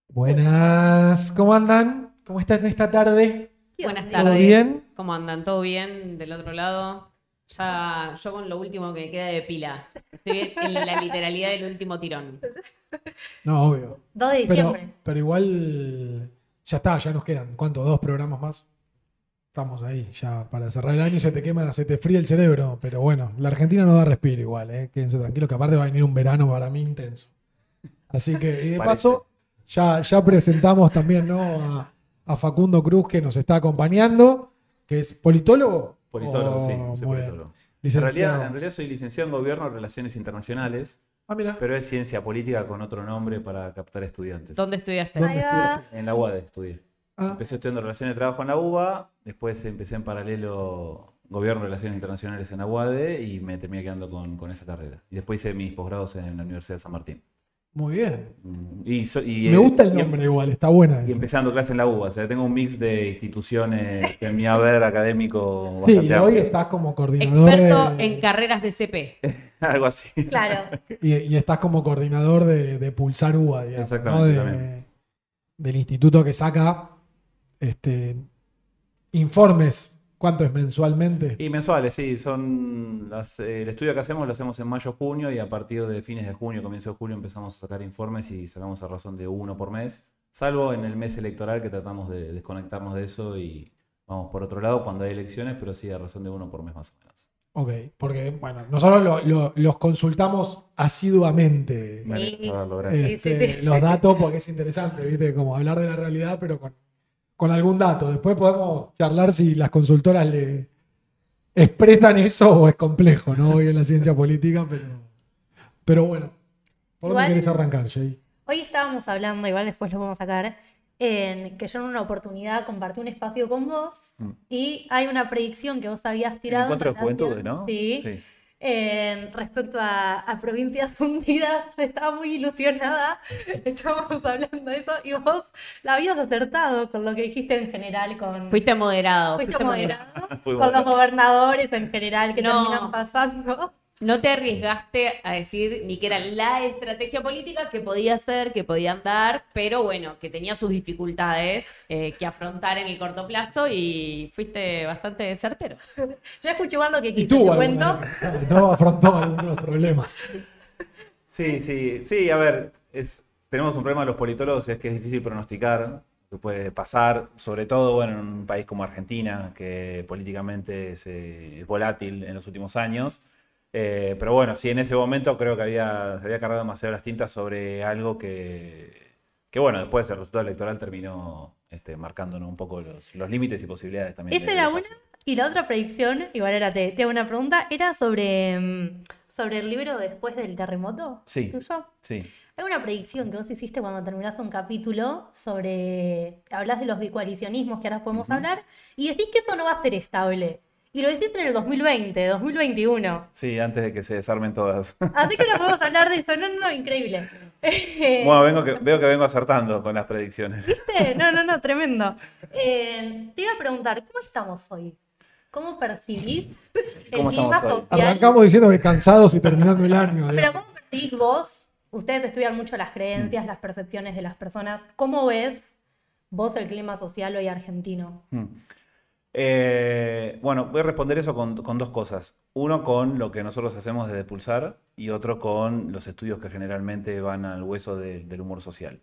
Buenas, ¿cómo andan? ¿Cómo están esta tarde? Buenas ¿Todo tardes. bien? ¿Cómo andan? ¿Todo bien del otro lado? Ya yo con lo último que me queda de pila. Estoy en la literalidad del último tirón. No, obvio. 2 de diciembre. Pero igual ya está, ya nos quedan. ¿Cuánto? ¿Dos programas más? Estamos ahí, ya para cerrar el año se te quema, se te fría el cerebro. Pero bueno, la Argentina no da respiro igual, ¿eh? Quédense tranquilos que aparte va a venir un verano para mí intenso. Así que, y de paso, ya presentamos también, ¿no? a Facundo Cruz que nos está acompañando, que es politólogo. Politólogo, sí, Oh, soy muy bien. politólogo. Licenciado. En realidad soy licenciado en Gobierno y Relaciones Internacionales, Ah, mira. pero es ciencia política con otro nombre para captar estudiantes. ¿Dónde estudiaste? ¿Dónde Ahí va. estudiaste? En la UADE estudié. Ah, Empecé estudiando Relaciones de Trabajo en la UBA, después empecé en paralelo Gobierno y Relaciones Internacionales en la UADE y me terminé quedando con esa carrera. Y después hice mis posgrados en la Universidad de San Martín. muy bien. Me Me gusta el nombre igual, está buena. Y esa. empezando clase en la UBA, o sea, tengo un mix de instituciones en mi haber académico Sí, bastante y hoy amplio. estás como coordinador Experto de- en carreras de CP. Algo así. Claro. y estás como coordinador de Pulsar UBA, digamos, ¿no? Exactamente, también. Del instituto que saca informes. ¿Cuánto es mensualmente? Y mensuales, sí, son el estudio que hacemos lo hacemos en mayo-junio y a partir de fines de junio, comienzo de julio empezamos a sacar informes y sacamos a razón de uno por mes, salvo en el mes electoral que tratamos de desconectarnos de eso y vamos por otro lado cuando hay elecciones, pero sí a razón de uno por mes más o menos. Ok, porque bueno, nosotros los consultamos asiduamente. Sí. Me alegra saberlo, gracias. Sí. Los datos, porque es interesante, ¿viste? Como hablar de la realidad, pero con algún dato. Después podemos charlar si las consultoras le expresan eso o es complejo, ¿no? Hoy en la ciencia política, pero bueno. ¿Por dónde Igual- querés arrancar, Jay? Hoy estábamos hablando, igual después lo podemos sacar, en que yo en una oportunidad compartí un espacio con vos Mm. y hay una predicción que vos habías El tirado. encuentro de en relación- juventudes, ¿no? Sí. Respecto a provincias hundidas, yo estaba muy ilusionada, estábamos hablando de eso y vos la habías acertado con lo que dijiste en general, Fuiste moderado. fuiste moderado, Fui con los moderado. gobernadores en general que No. terminan pasando. No te arriesgaste a decir ni que era la estrategia política que podía ser, que podían dar, pero bueno, que tenía sus dificultades que afrontar en el corto plazo y fuiste bastante certero. Yo escuché igual lo que Y quise, tuvo te cuento. no afrontó algunos problemas. Sí, a ver, tenemos un problema los politólogos, es que es difícil pronosticar lo que puede pasar, sobre todo bueno, en un país como Argentina, que políticamente es volátil en los últimos años. Pero bueno, sí, en ese momento creo que se había cargado demasiado las tintas sobre algo que bueno, después el resultado electoral terminó marcándonos un poco los límites y posibilidades también. Esa era una. Y la otra predicción, igual era, te hago una pregunta, era sobre el libro después del terremoto. Sí. ¿Tuyo? Sí. Hay una predicción que vos hiciste cuando terminás un capítulo sobre. Hablas de los bicoalicionismos que ahora podemos hablar, y decís que eso no va a ser estable. Y lo decís en el 2020, 2021. Sí, antes de que se desarmen todas. Así que no podemos hablar de eso. No, increíble. Bueno, veo que vengo acertando con las predicciones. ¿Viste? No, tremendo. Te iba a preguntar, ¿cómo estamos hoy? ¿Cómo percibís el ¿Cómo clima estamos hoy? social? Arrancamos diciendo que cansados y terminando el año. Pero digamos. ¿cómo percibís vos? Ustedes estudian mucho las creencias, las percepciones de las personas. ¿Cómo ves vos el clima social hoy argentino? Bueno, voy a responder eso con dos cosas. Uno con lo que nosotros hacemos desde Pulsar y otro con los estudios que generalmente van al hueso del humor social.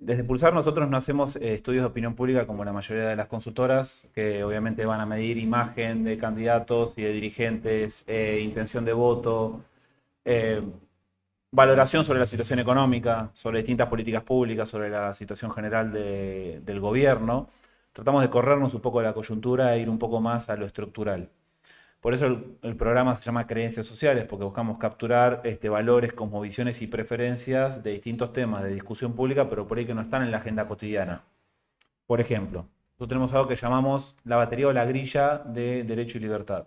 Desde Pulsar nosotros no hacemos estudios de opinión pública como la mayoría de las consultoras, que obviamente van a medir imagen de candidatos y de dirigentes, intención de voto, valoración sobre la situación económica, sobre distintas políticas públicas, sobre la situación general del gobierno. Tratamos de corrernos un poco de la coyuntura e ir un poco más a lo estructural. Por eso el programa se llama Creencias Sociales, porque buscamos capturar valores, cosmovisiones y preferencias de distintos temas de discusión pública, pero por ahí que no están en la agenda cotidiana. Por ejemplo, nosotros tenemos algo que llamamos la batería o la grilla de Derecho y Libertad,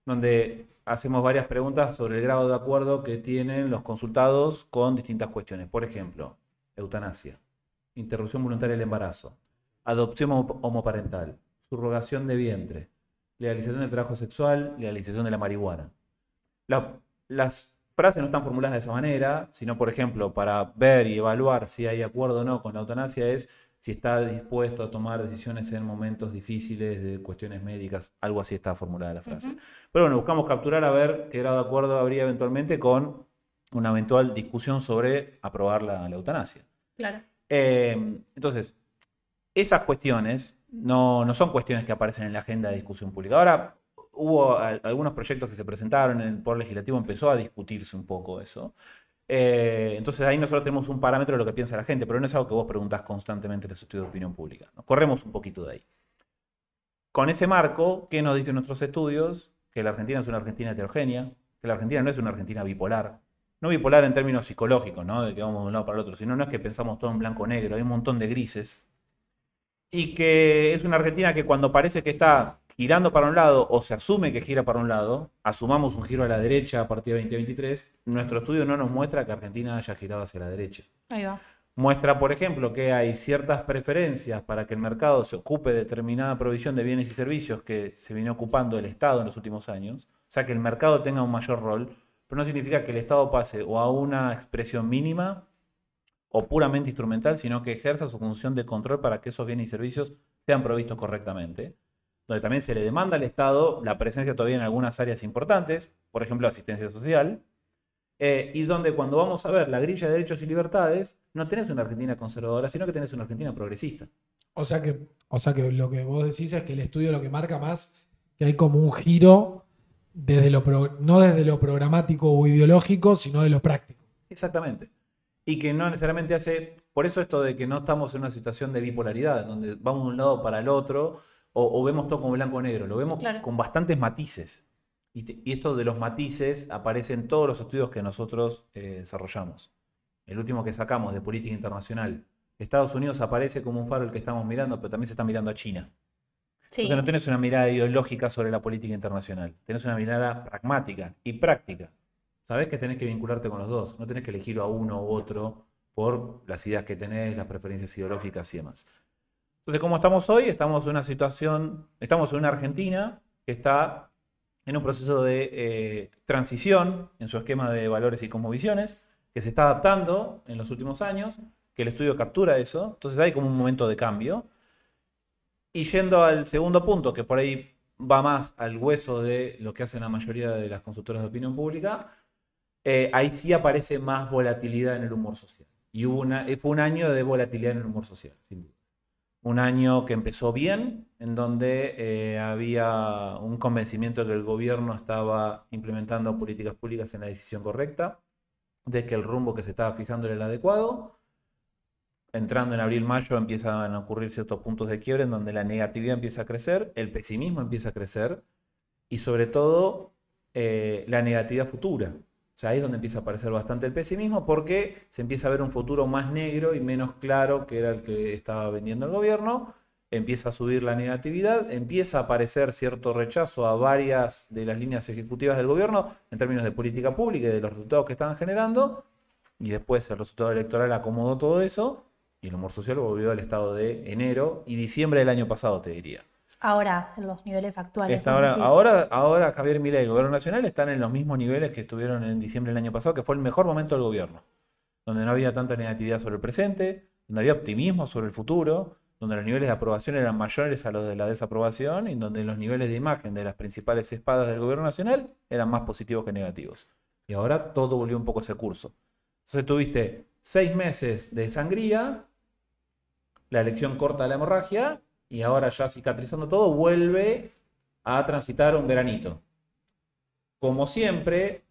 donde hacemos varias preguntas sobre el grado de acuerdo que tienen los consultados con distintas cuestiones. Por ejemplo, eutanasia, interrupción voluntaria del embarazo, adopción homoparental, subrogación de vientre, legalización del trabajo sexual, legalización de la marihuana. Las frases no están formuladas de esa manera, sino, por ejemplo, para ver y evaluar si hay acuerdo o no con la eutanasia es si está dispuesto a tomar decisiones en momentos difíciles de cuestiones médicas, algo así está formulada la frase. Pero bueno, buscamos capturar a ver qué grado de acuerdo habría eventualmente con una eventual discusión sobre aprobar la eutanasia. Claro. Entonces, esas cuestiones no son cuestiones que aparecen en la agenda de discusión pública. Ahora, hubo algunos proyectos que se presentaron en el Poder Legislativo, empezó a discutirse un poco eso. Entonces ahí nosotros tenemos un parámetro de lo que piensa la gente, pero no es algo que vos preguntás constantemente en los estudios de opinión pública. Nos corremos un poquito de ahí. Con ese marco, ¿qué nos dicen nuestros estudios? Que la Argentina es una Argentina heterogénea, que la Argentina no es una Argentina bipolar. No bipolar en términos psicológicos, ¿no? De que vamos de un lado para el otro, sino no es que pensamos todo en blanco o negro, hay un montón de grises. Y que es una Argentina que cuando parece que está girando para un lado o se asume que gira para un lado, asumamos un giro a la derecha a partir de 2023, nuestro estudio no nos muestra que Argentina haya girado hacia la derecha. Ahí va. Muestra, por ejemplo, que hay ciertas preferencias para que el mercado se ocupe de determinada provisión de bienes y servicios que se viene ocupando el Estado en los últimos años, o sea, que el mercado tenga un mayor rol, pero no significa que el Estado pase o a una expresión mínima o puramente instrumental, sino que ejerza su función de control para que esos bienes y servicios sean provistos correctamente, donde también se le demanda al Estado la presencia todavía en algunas áreas importantes, por ejemplo, asistencia social, y donde cuando vamos a ver la grilla de derechos y libertades, no tenés una Argentina conservadora, sino que tenés una Argentina progresista. O sea que lo que vos decís es que el estudio lo que marca más que hay como un giro desde no desde lo programático o ideológico, sino de lo práctico. Exactamente. Y que no necesariamente hace, por eso esto de que no estamos en una situación de bipolaridad, donde vamos de un lado para el otro, o vemos todo como blanco o negro, lo vemos Claro. con bastantes matices. Y esto de los matices aparece en todos los estudios que nosotros desarrollamos. El último que sacamos de política internacional. Estados Unidos aparece como un faro el que estamos mirando, pero también se está mirando a China. Sí. Entonces no tenés una mirada ideológica sobre la política internacional, tenés una mirada pragmática y práctica. Sabés que tenés que vincularte con los dos, no tenés que elegir a uno u otro por las ideas que tenés, las preferencias ideológicas y demás. Entonces, ¿cómo estamos hoy? Estamos en una situación, estamos en una Argentina que está en un proceso de transición en su esquema de valores y cosmovisiones, que se está adaptando en los últimos años, que el estudio captura eso, entonces hay como un momento de cambio. Y yendo al segundo punto, que por ahí va más al hueso de lo que hacen la mayoría de las consultoras de opinión pública, ahí sí aparece más volatilidad en el humor social. Y fue un año de volatilidad en el humor social, sin duda. Un año que empezó bien, en donde había un convencimiento de que el gobierno estaba implementando políticas públicas en la decisión correcta, de que el rumbo que se estaba fijando era el adecuado. Entrando en abril-mayo empiezan a ocurrir ciertos puntos de quiebre en donde la negatividad empieza a crecer, el pesimismo empieza a crecer y sobre todo la negatividad futura. O sea, ahí es donde empieza a aparecer bastante el pesimismo porque se empieza a ver un futuro más negro y menos claro que era el que estaba vendiendo el gobierno. Empieza a subir la negatividad, empieza a aparecer cierto rechazo a varias de las líneas ejecutivas del gobierno en términos de política pública y de los resultados que estaban generando. Y después el resultado electoral acomodó todo eso. Y el humor social volvió al estado de enero y diciembre del año pasado, te diría. Ahora, en los niveles actuales. Ahora Javier Milei y el gobierno nacional están en los mismos niveles que estuvieron en diciembre del año pasado, que fue el mejor momento del gobierno. Donde no había tanta negatividad sobre el presente, donde había optimismo sobre el futuro, donde los niveles de aprobación eran mayores a los de la desaprobación y donde los niveles de imagen de las principales espadas del gobierno nacional eran más positivos que negativos. Y ahora todo volvió un poco a ese curso. Entonces tuviste 6 meses de sangría, la elección corta la hemorragia y ahora ya cicatrizando todo vuelve a transitar un veranito. Como siempre,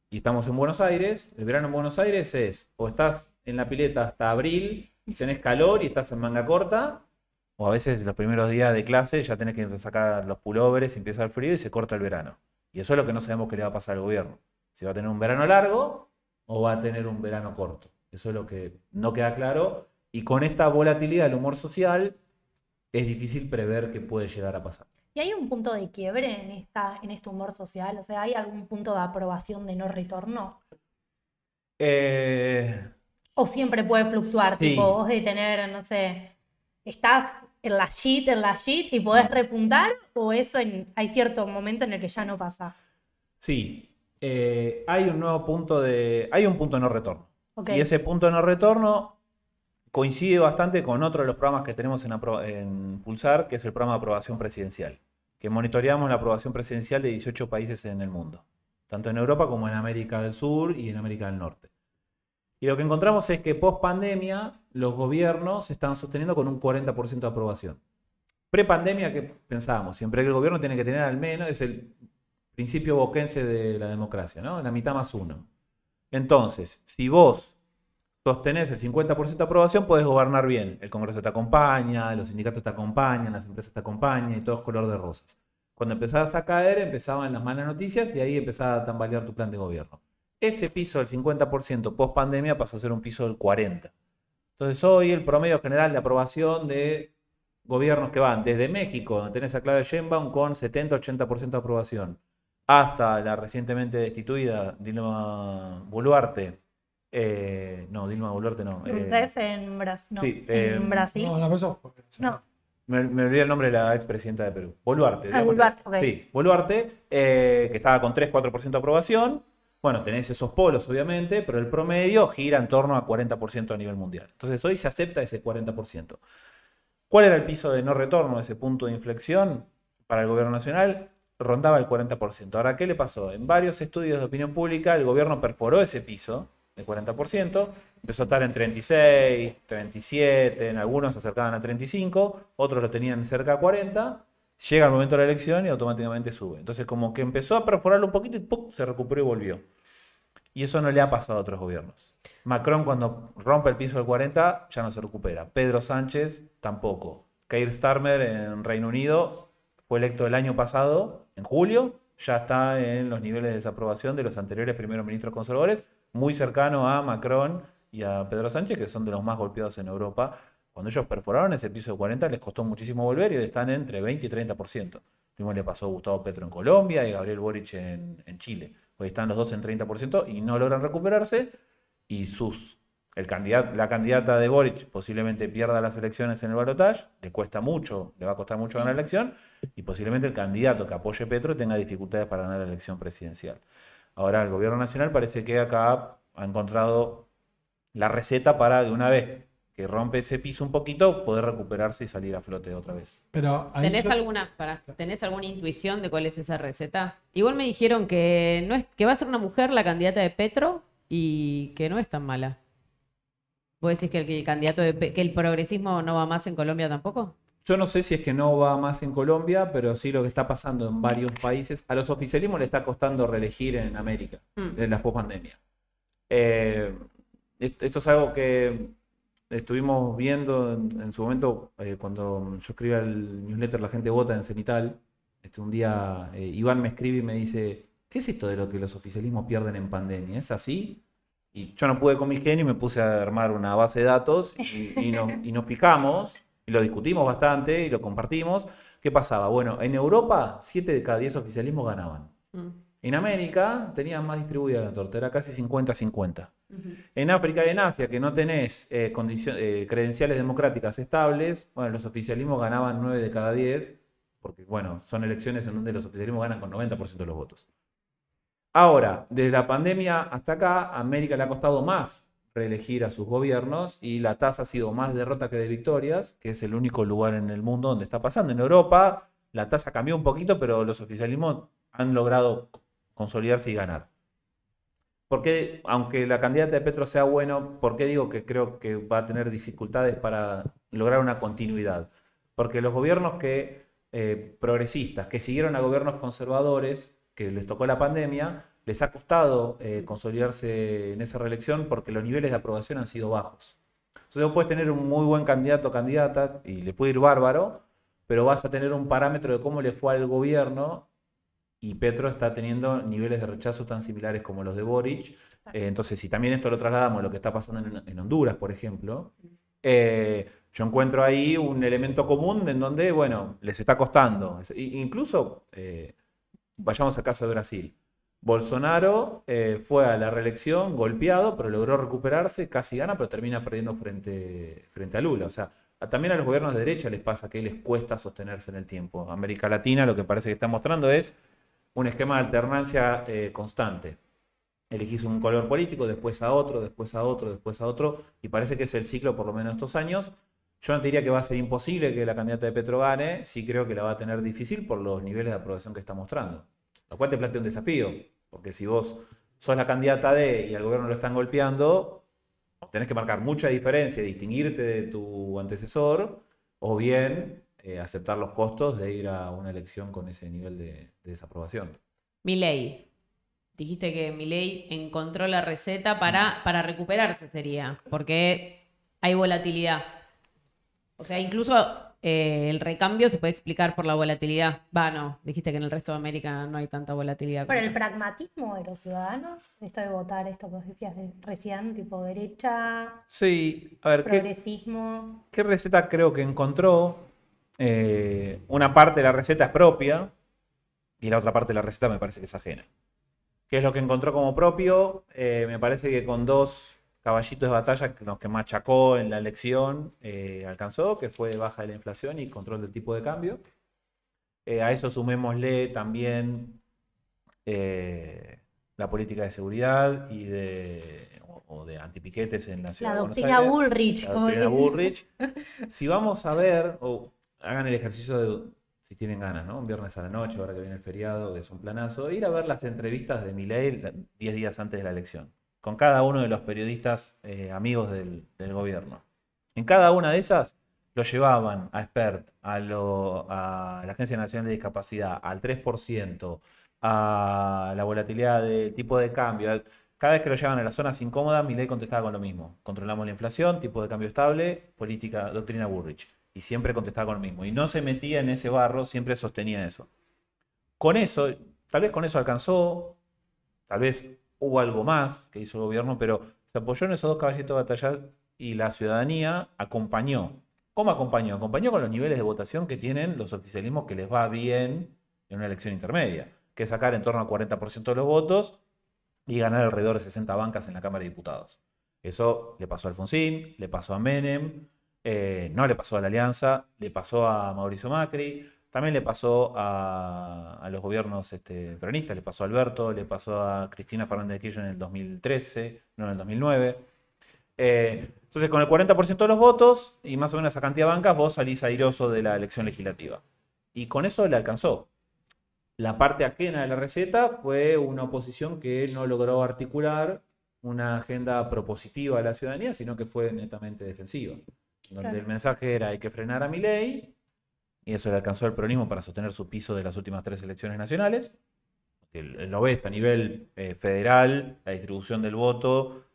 y estamos en Buenos Aires, el verano en Buenos Aires es o estás en la pileta hasta abril y tenés calor y estás en manga corta, o a veces los primeros días de clase ya tenés que sacar los pulóveres, empieza el frío y se corta el verano. Y eso es lo que no sabemos que le va a pasar al gobierno. Si va a tener un verano largo o va a tener un verano corto. Eso es lo que no queda claro. Y con esta volatilidad del humor social es difícil prever qué puede llegar a pasar. ¿Y hay un punto de quiebre en este humor social? O sea, ¿hay algún punto de aprobación de no retorno? ¿O siempre puede fluctuar? Sí. Tipo, vos de tener, no sé, estás en la shit y podés repuntar, o eso hay cierto momento en el que ya no pasa. Sí, hay un nuevo punto hay un punto de no retorno. Ok. Y ese punto de no retorno coincide bastante con otro de los programas que tenemos en Pulsar, que es el programa de aprobación presidencial, que monitoreamos la aprobación presidencial de 18 países en el mundo, tanto en Europa como en América del Sur y en América del Norte. Y lo que encontramos es que post pandemia los gobiernos se están sosteniendo con un 40% de aprobación. Pre-pandemia, ¿qué pensábamos? Siempre que el gobierno tiene que tener al menos, es el principio boquense de la democracia, ¿no? La mitad más uno. Entonces, si vos sostenés el 50% de aprobación, podés gobernar bien. El Congreso te acompaña, los sindicatos te acompañan, las empresas te acompañan y todo es color de rosas. Cuando empezabas a caer, empezaban las malas noticias y ahí empezaba a tambalear tu plan de gobierno. Ese piso del 50% post pandemia pasó a ser un piso del 40%. Entonces hoy el promedio general de aprobación de gobiernos que van desde México, donde tenés a Claudia Sheinbaum con 70-80% de aprobación, hasta la recientemente destituida Dilma Boluarte. No, Dilma Boluarte no. Rousseff en, no, sí, en Brasil. No, la pasó. No. Me olvidé el nombre de la expresidenta de Perú. Boluarte. Ah, Boluarte, ok. Sí, Boluarte, que estaba con 3-4% de aprobación. Bueno, tenés esos polos, obviamente, pero el promedio gira en torno a 40% a nivel mundial. Entonces hoy se acepta ese 40%. ¿Cuál era el piso de no retorno, ese punto de inflexión para el gobierno nacional? Rondaba el 40%. Ahora, ¿qué le pasó? En varios estudios de opinión pública, el gobierno perforó ese piso de 40%, empezó a estar en 36, 37, en algunos se acercaban a 35, otros lo tenían cerca a 40, llega el momento de la elección y automáticamente sube. Entonces como que empezó a perforarlo un poquito y ¡pum!, se recuperó y volvió. Y eso no le ha pasado a otros gobiernos. Macron cuando rompe el piso del 40 ya no se recupera. Pedro Sánchez tampoco. Keir Starmer en Reino Unido fue electo el año pasado, en julio, ya está en los niveles de desaprobación de los anteriores primeros ministros conservadores, muy cercano a Macron y a Pedro Sánchez, que son de los más golpeados en Europa. Cuando ellos perforaron ese piso de 40 les costó muchísimo volver y hoy están entre 20 y 30%. Lo mismo le pasó a Gustavo Petro en Colombia y a Gabriel Boric en Chile. Hoy están los dos en 30% y no logran recuperarse. Y la candidata de Boric posiblemente pierda las elecciones en el balotaje, le cuesta mucho, le va a costar mucho ganar la elección, y posiblemente el candidato que apoye Petro tenga dificultades para ganar la elección presidencial. Ahora el gobierno nacional parece que acá ha encontrado la receta para de una vez que rompe ese piso un poquito, poder recuperarse y salir a flote otra vez. Pero ahí ¿Tenés alguna intuición de cuál es esa receta? Igual me dijeron que que va a ser una mujer la candidata de Petro y que no es tan mala. ¿Vos decís que que el progresismo no va más en Colombia tampoco? Yo no sé si es que no va más en Colombia, pero sí lo que está pasando en varios países. A los oficialismos le está costando reelegir en América, en la pospandemia. Esto es algo que estuvimos viendo en su momento cuando yo escribía el newsletter La Gente Vota en Cenital. Un día Iván me escribe y me dice, ¿qué es esto de lo que los oficialismos pierden en pandemia? ¿Es así? Y yo no pude con mi genio y me puse a armar una base de datos y nos fijamos y lo discutimos bastante y lo compartimos. ¿Qué pasaba? Bueno, en Europa 7 de cada 10 oficialismos ganaban. En América tenían más distribuida la torta, era casi 50-50. En África y en Asia, que no tenés credenciales democráticas estables, bueno, los oficialismos ganaban 9 de cada 10, porque bueno, son elecciones en donde los oficialismos ganan con 90% de los votos. Ahora, desde la pandemia hasta acá, a América le ha costado más reelegir a sus gobiernos y la tasa ha sido más de derrota que de victorias, que es el único lugar en el mundo donde está pasando. En Europa la tasa cambió un poquito, pero los oficialismos han logrado consolidarse y ganar. Porque, aunque la candidata de Petro sea bueno, ¿por qué digo que creo que va a tener dificultades para lograr una continuidad? Porque los gobiernos progresistas que siguieron a gobiernos conservadores, que les tocó la pandemia, les ha costado consolidarse en esa reelección porque los niveles de aprobación han sido bajos. Entonces vos puedes tener un muy buen candidato o candidata y le puede ir bárbaro, pero vas a tener un parámetro de cómo le fue al gobierno y Petro está teniendo niveles de rechazo tan similares como los de Boric. Entonces, si también esto lo trasladamos a lo que está pasando en Honduras, por ejemplo, yo encuentro ahí un elemento común en donde, bueno, les está costando. Incluso, vayamos al caso de Brasil. Bolsonaro fue a la reelección golpeado, pero logró recuperarse, casi gana, pero termina perdiendo frente a Lula. O sea, también a los gobiernos de derecha les pasa que les cuesta sostenerse en el tiempo. América Latina lo que parece que está mostrando es un esquema de alternancia constante. Elegís un color político, después a otro, después a otro, después a otro, y parece que es el ciclo por lo menos estos años. Yo no te diría que va a ser imposible que la candidata de Petro gane, sí creo que la va a tener difícil por los niveles de aprobación que está mostrando. Lo cual te plantea un desafío, porque si vos sos la candidata de y al gobierno lo están golpeando, tenés que marcar mucha diferencia, distinguirte de tu antecesor, o bien aceptar los costos de ir a una elección con ese nivel de desaprobación. Milei. Dijiste que Milei encontró la receta para recuperarse, sería, porque hay volatilidad. O sea, incluso el recambio se puede explicar por la volatilidad. No, dijiste que en el resto de América no hay tanta volatilidad. Por el pragmatismo de los ciudadanos, esto de votar, esto que vos decías recién, tipo derecha, Sí, a ver, progresismo. ¿qué receta creo que encontró? Una parte de la receta es propia y la otra parte de la receta me parece que es ajena. ¿Qué es lo que encontró como propio? Me parece que con dos caballitos de batalla que los que machacó en la elección alcanzó, que fue baja de la inflación y control del tipo de cambio. A eso sumémosle también la política de seguridad y de antipiquetes en la ciudad La de Buenos doctrina Aires. Bullrich. La doctrina Bullrich. Si vamos a ver, o hagan el ejercicio de, si tienen ganas, ¿no? Un viernes a la noche, ahora que viene el feriado, que es un planazo, ir a ver las entrevistas de Milei 10 días antes de la elección, con cada uno de los periodistas amigos del gobierno. En cada una de esas lo llevaban a Expert, a la Agencia Nacional de Discapacidad, al 3%, a la volatilidad del tipo de cambio. Cada vez que lo llevaban a las zonas incómodas, Milei contestaba con lo mismo. Controlamos la inflación, tipo de cambio estable, política, doctrina Bullrich. Y siempre contestaba con lo mismo. Y no se metía en ese barro, siempre sostenía eso. Con eso, tal vez con eso alcanzó, tal vez hubo algo más que hizo el gobierno, pero se apoyó en esos dos caballitos de batalla y la ciudadanía acompañó. ¿Cómo acompañó? Acompañó con los niveles de votación que tienen los oficialismos que les va bien en una elección intermedia, que es sacar en torno al 40% de los votos y ganar alrededor de 60 bancas en la Cámara de Diputados. Eso le pasó a Alfonsín, le pasó a Menem, no le pasó a la Alianza, le pasó a Mauricio Macri, también le pasó a los gobiernos peronistas, le pasó a Alberto, le pasó a Cristina Fernández de Kirchner en el 2013, no en el 2009. Entonces, con el 40% de los votos y más o menos esa cantidad de bancas, vos salís airoso de la elección legislativa. Y con eso le alcanzó. La parte ajena de la receta fue una oposición que no logró articular una agenda propositiva a la ciudadanía, sino que fue netamente defensiva. Donde el mensaje era hay que frenar a Milei, y eso le alcanzó al peronismo para sostener su piso de las últimas 3 elecciones nacionales. Lo ves a nivel federal, la distribución del voto,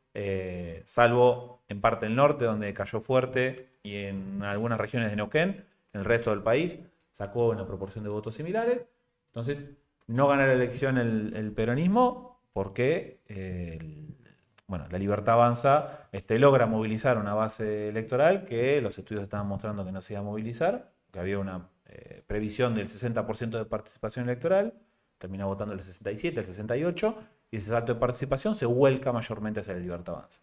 salvo en parte del norte, donde cayó fuerte, y en algunas regiones de Neuquén, en el resto del país, sacó una proporción de votos similares. Entonces, no gana la elección el peronismo porque la Libertad Avanza logra movilizar una base electoral que los estudios estaban mostrando que no se iba a movilizar, que había una previsión del 60% de participación electoral, termina votando el 67, el 68, y ese salto de participación se vuelca mayormente hacia la Libertad Avanza.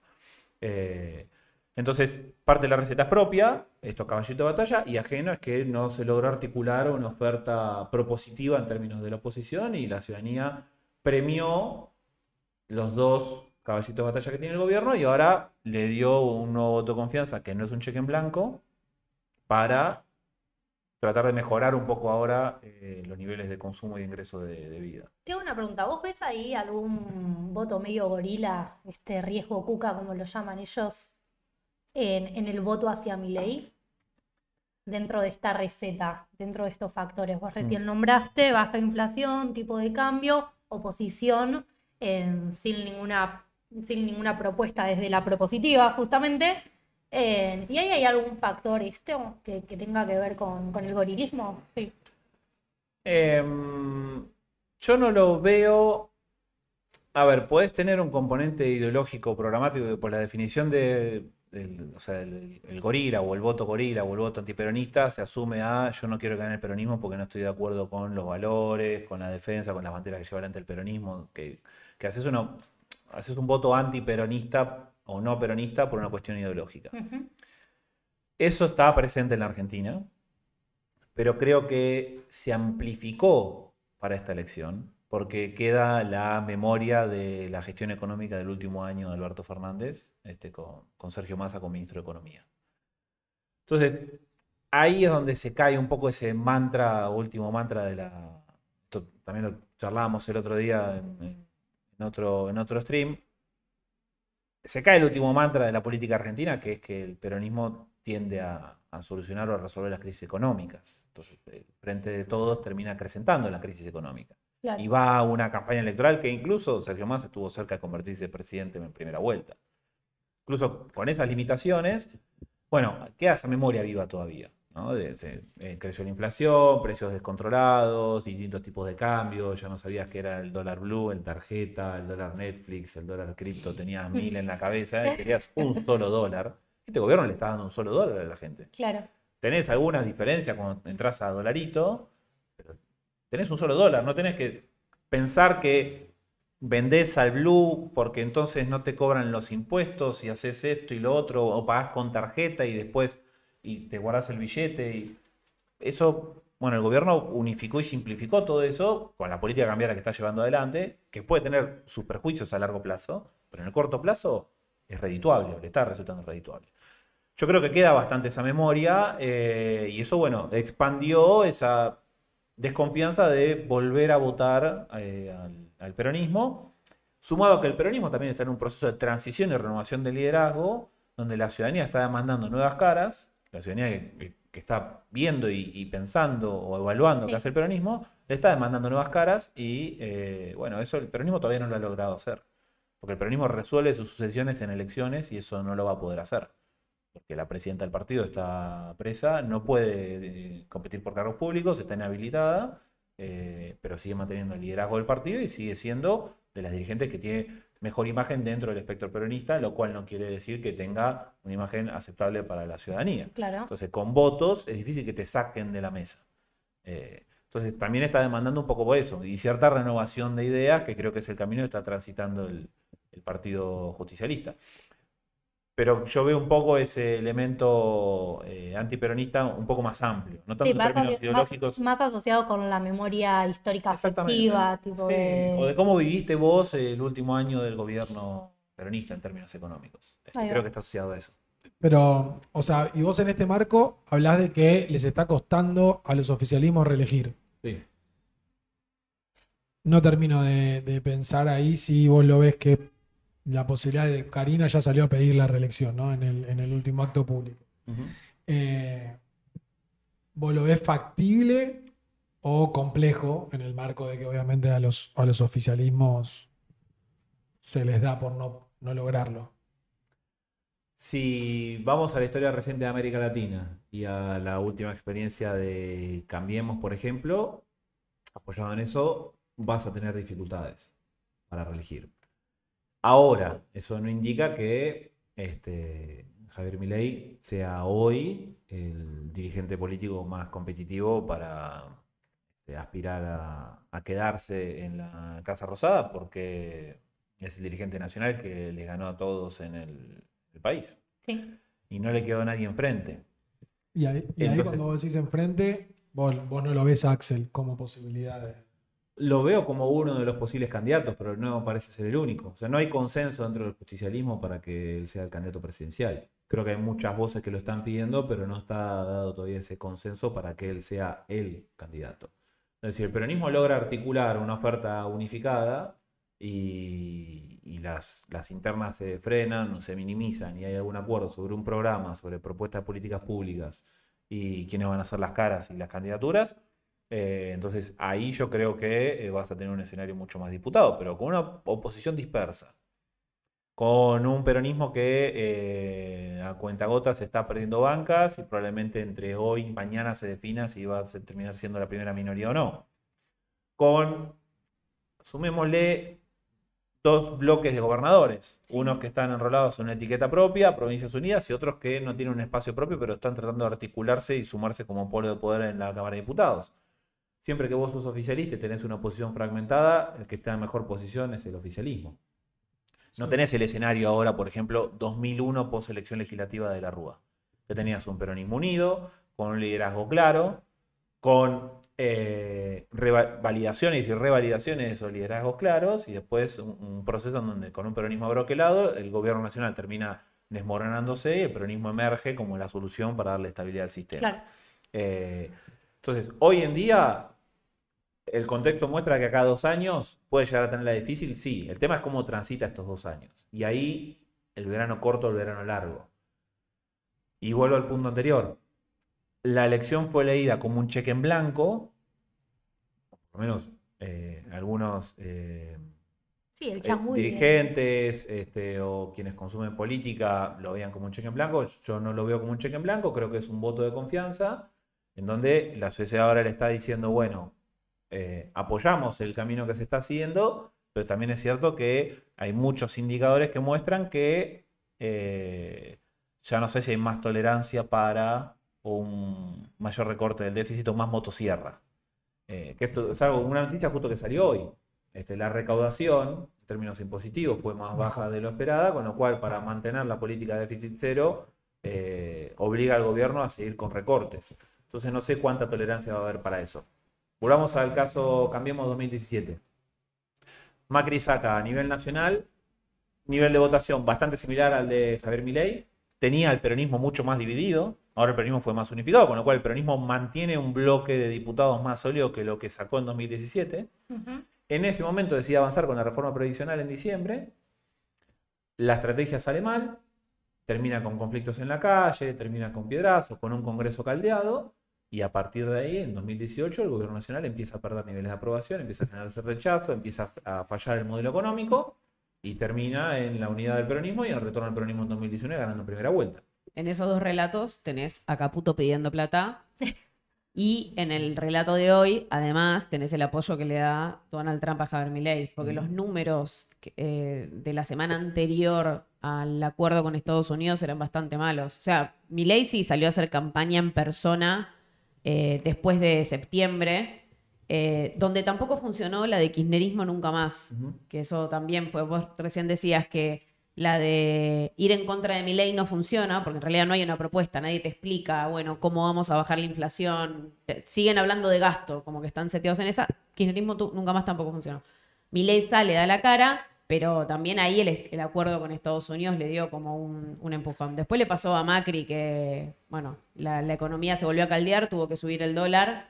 Entonces, parte de la receta es propia, estos caballitos de batalla, y ajeno es que no se logró articular una oferta propositiva en términos de la oposición, y la ciudadanía premió los dos caballitos de batalla que tiene el gobierno y ahora le dio un nuevo voto de confianza, que no es un cheque en blanco, para tratar de mejorar un poco ahora los niveles de consumo y de ingreso de vida. Tengo una pregunta, ¿vos ves ahí algún voto medio gorila, riesgo cuca, como lo llaman ellos, en el voto hacia Milei? Dentro de esta receta, dentro de estos factores. Vos recién nombraste baja inflación, tipo de cambio, oposición, sin ninguna propuesta desde la propositiva, justamente. ¿Y ahí hay algún factor que tenga que ver con el gorilismo? Sí. Yo no lo veo. A ver, podés tener un componente ideológico programático que por la definición el gorila o el voto antiperonista se asume yo no quiero ganar el peronismo porque no estoy de acuerdo con los valores, con la defensa, con las banderas que lleva adelante el peronismo, que haces un voto antiperonista o no peronista por una cuestión ideológica. Uh-huh. Eso está presente en la Argentina, pero creo que se amplificó para esta elección porque queda la memoria de la gestión económica del último año de Alberto Fernández, con Sergio Massa como ministro de Economía. Entonces, ahí es donde se cae un poco ese mantra, último mantra de la... Esto también lo charlábamos el otro día en otro stream. Se cae el último mantra de la política argentina, que es que el peronismo tiende a solucionar o a resolver las crisis económicas. Entonces, el Frente de Todos termina acrecentando la crisis económica. Claro. Y va a una campaña electoral que incluso Sergio Massa estuvo cerca de convertirse en presidente en primera vuelta. Incluso con esas limitaciones, bueno, queda esa memoria viva todavía, ¿no? Creció la inflación, precios descontrolados, distintos tipos de cambios, ya no sabías qué era el dólar blue, el tarjeta, el dólar Netflix, el dólar cripto, tenías 1000 en la cabeza y querías un solo dólar. Este gobierno le está dando un solo dólar a la gente. Claro. Tenés algunas diferencias cuando entras a dolarito, pero tenés un solo dólar, no tenés que pensar que vendés al blue porque entonces no te cobran los impuestos y haces esto y lo otro, o pagás con tarjeta y después y te guardás el billete. Y eso, bueno, el gobierno unificó y simplificó todo eso con la política cambiaria que está llevando adelante, que puede tener sus perjuicios a largo plazo, pero en el corto plazo es redituable, le está resultando redituable. Yo creo que queda bastante esa memoria y eso, bueno, expandió esa desconfianza de volver a votar al peronismo, sumado a que el peronismo también está en un proceso de transición y renovación de liderazgo, donde la ciudadanía está demandando nuevas caras, la ciudadanía que está viendo y pensando o evaluando qué hace el peronismo, le está demandando nuevas caras y, bueno, eso el peronismo todavía no lo ha logrado hacer, porque el peronismo resuelve sus sucesiones en elecciones y eso no lo va a poder hacer. Porque la presidenta del partido está presa, no puede competir por cargos públicos, está inhabilitada, pero sigue manteniendo el liderazgo del partido y sigue siendo de las dirigentes que tiene mejor imagen dentro del espectro peronista, lo cual no quiere decir que tenga una imagen aceptable para la ciudadanía. Claro. Entonces, con votos es difícil que te saquen de la mesa. Entonces, también está demandando un poco por eso, y cierta renovación de ideas, que creo que es el camino que está transitando el Partido Justicialista. Pero yo veo un poco ese elemento antiperonista un poco más amplio, no tanto Sí, en términos ideológicos. más asociado con la memoria histórica Exactamente. afectiva, tipo Sí, de... o de cómo viviste vos el último año del gobierno peronista en términos económicos. Ahí va. Creo que está asociado a eso. Pero, o sea, y vos en este marco hablás de que les está costando a los oficialismos reelegir. Sí. No termino de pensar ahí si vos lo ves que la posibilidad de Karina ya salió a pedir la reelección, ¿no? En el último acto público. ¿Vos lo ves factible o complejo en el marco de que obviamente a los oficialismos se les da por no lograrlo? Si vamos a la historia reciente de América Latina y a la última experiencia de Cambiemos, por ejemplo, apoyado en eso, vas a tener dificultades para reelegir. Ahora, eso no indica que Javier Milei sea hoy el dirigente político más competitivo para aspirar a quedarse en la Casa Rosada, porque es el dirigente nacional que les ganó a todos en el país. Sí. Y no le quedó nadie enfrente. Y ahí Entonces, cuando vos decís enfrente, vos no lo ves a Axel como posibilidad de... Lo veo como uno de los posibles candidatos, pero no parece ser el único. O sea, no hay consenso dentro del justicialismo para que él sea el candidato presidencial. Creo que hay muchas voces que lo están pidiendo, pero no está dado todavía ese consenso para que él sea el candidato. Entonces, si el peronismo logra articular una oferta unificada y las internas se frenan o se minimizan y hay algún acuerdo sobre un programa, sobre propuestas de políticas públicas y quiénes van a ser las caras y las candidaturas, entonces ahí yo creo que vas a tener un escenario mucho más disputado, pero con una oposición dispersa, con un peronismo que a cuentagotas está perdiendo bancas y probablemente entre hoy y mañana se defina si va a terminar siendo la primera minoría o no. Con, sumémosle, dos bloques de gobernadores, Sí. unos que están enrolados en una etiqueta propia, Provincias Unidas, y otros que no tienen un espacio propio, pero están tratando de articularse y sumarse como polo de poder en la Cámara de Diputados. Siempre que vos sos oficialista y tenés una oposición fragmentada, el que está en mejor posición es el oficialismo. No tenés el escenario ahora, por ejemplo, 2001 post-elección legislativa de la Rúa. Que tenías un peronismo unido, con un liderazgo claro, con validaciones y revalidaciones de esos liderazgos claros, y después un proceso en donde con un peronismo abroquelado el gobierno nacional termina desmoronándose y el peronismo emerge como la solución para darle estabilidad al sistema. Claro. Entonces, hoy en día, el contexto muestra que acá 2 años puede llegar a tenerla difícil, sí. El tema es cómo transita estos 2 años. Y ahí, el verano corto, el verano largo. Y vuelvo al punto anterior. La elección fue leída como un cheque en blanco, por lo menos algunos Sí, el chamuy. dirigentes o quienes consumen política lo vean como un cheque en blanco. Yo no lo veo como un cheque en blanco, creo que es un voto de confianza, en donde la sociedad ahora le está diciendo, bueno, apoyamos el camino que se está siguiendo, pero también es cierto que hay muchos indicadores que muestran que ya no sé si hay más tolerancia para un mayor recorte del déficit o más motosierra. Que esto es una noticia justo que salió hoy. La recaudación, en términos impositivos, fue más baja de lo esperada, con lo cual para mantener la política de déficit cero obliga al gobierno a seguir con recortes. Entonces no sé cuánta tolerancia va a haber para eso. Volvamos al caso Cambiemos 2017. Macri saca a nivel nacional, nivel de votación bastante similar al de Javier Milei, tenía el peronismo mucho más dividido, ahora el peronismo fue más unificado, con lo cual el peronismo mantiene un bloque de diputados más sólido que lo que sacó en 2017. En ese momento decide avanzar con la reforma previsional en diciembre, la estrategia sale mal, termina con conflictos en la calle, termina con piedrazos, con un Congreso caldeado, y a partir de ahí, en 2018, el gobierno nacional empieza a perder niveles de aprobación, empieza a generarse rechazo, empieza a fallar el modelo económico, y termina en la unidad del peronismo y en el retorno al peronismo en 2019 ganando en primera vuelta. En esos 2 relatos tenés a Caputo pidiendo plata y en el relato de hoy, además, tenés el apoyo que le da Donald Trump a Javier Milei, porque los números de la semana anterior al acuerdo con Estados Unidos eran bastante malos. O sea, Milei sí salió a hacer campaña en persona después de septiembre, donde tampoco funcionó la de kirchnerismo nunca más, que eso también fue, vos recién decías que la de ir en contra de Milei no funciona, porque en realidad no hay una propuesta, nadie te explica, bueno, cómo vamos a bajar la inflación, siguen hablando de gasto, como que están seteados en esa, kirchnerismo nunca más tampoco funcionó. Milei sale, da la cara, pero también ahí el acuerdo con Estados Unidos le dio como un empujón. Después le pasó a Macri que, bueno, la economía se volvió a caldear, tuvo que subir el dólar,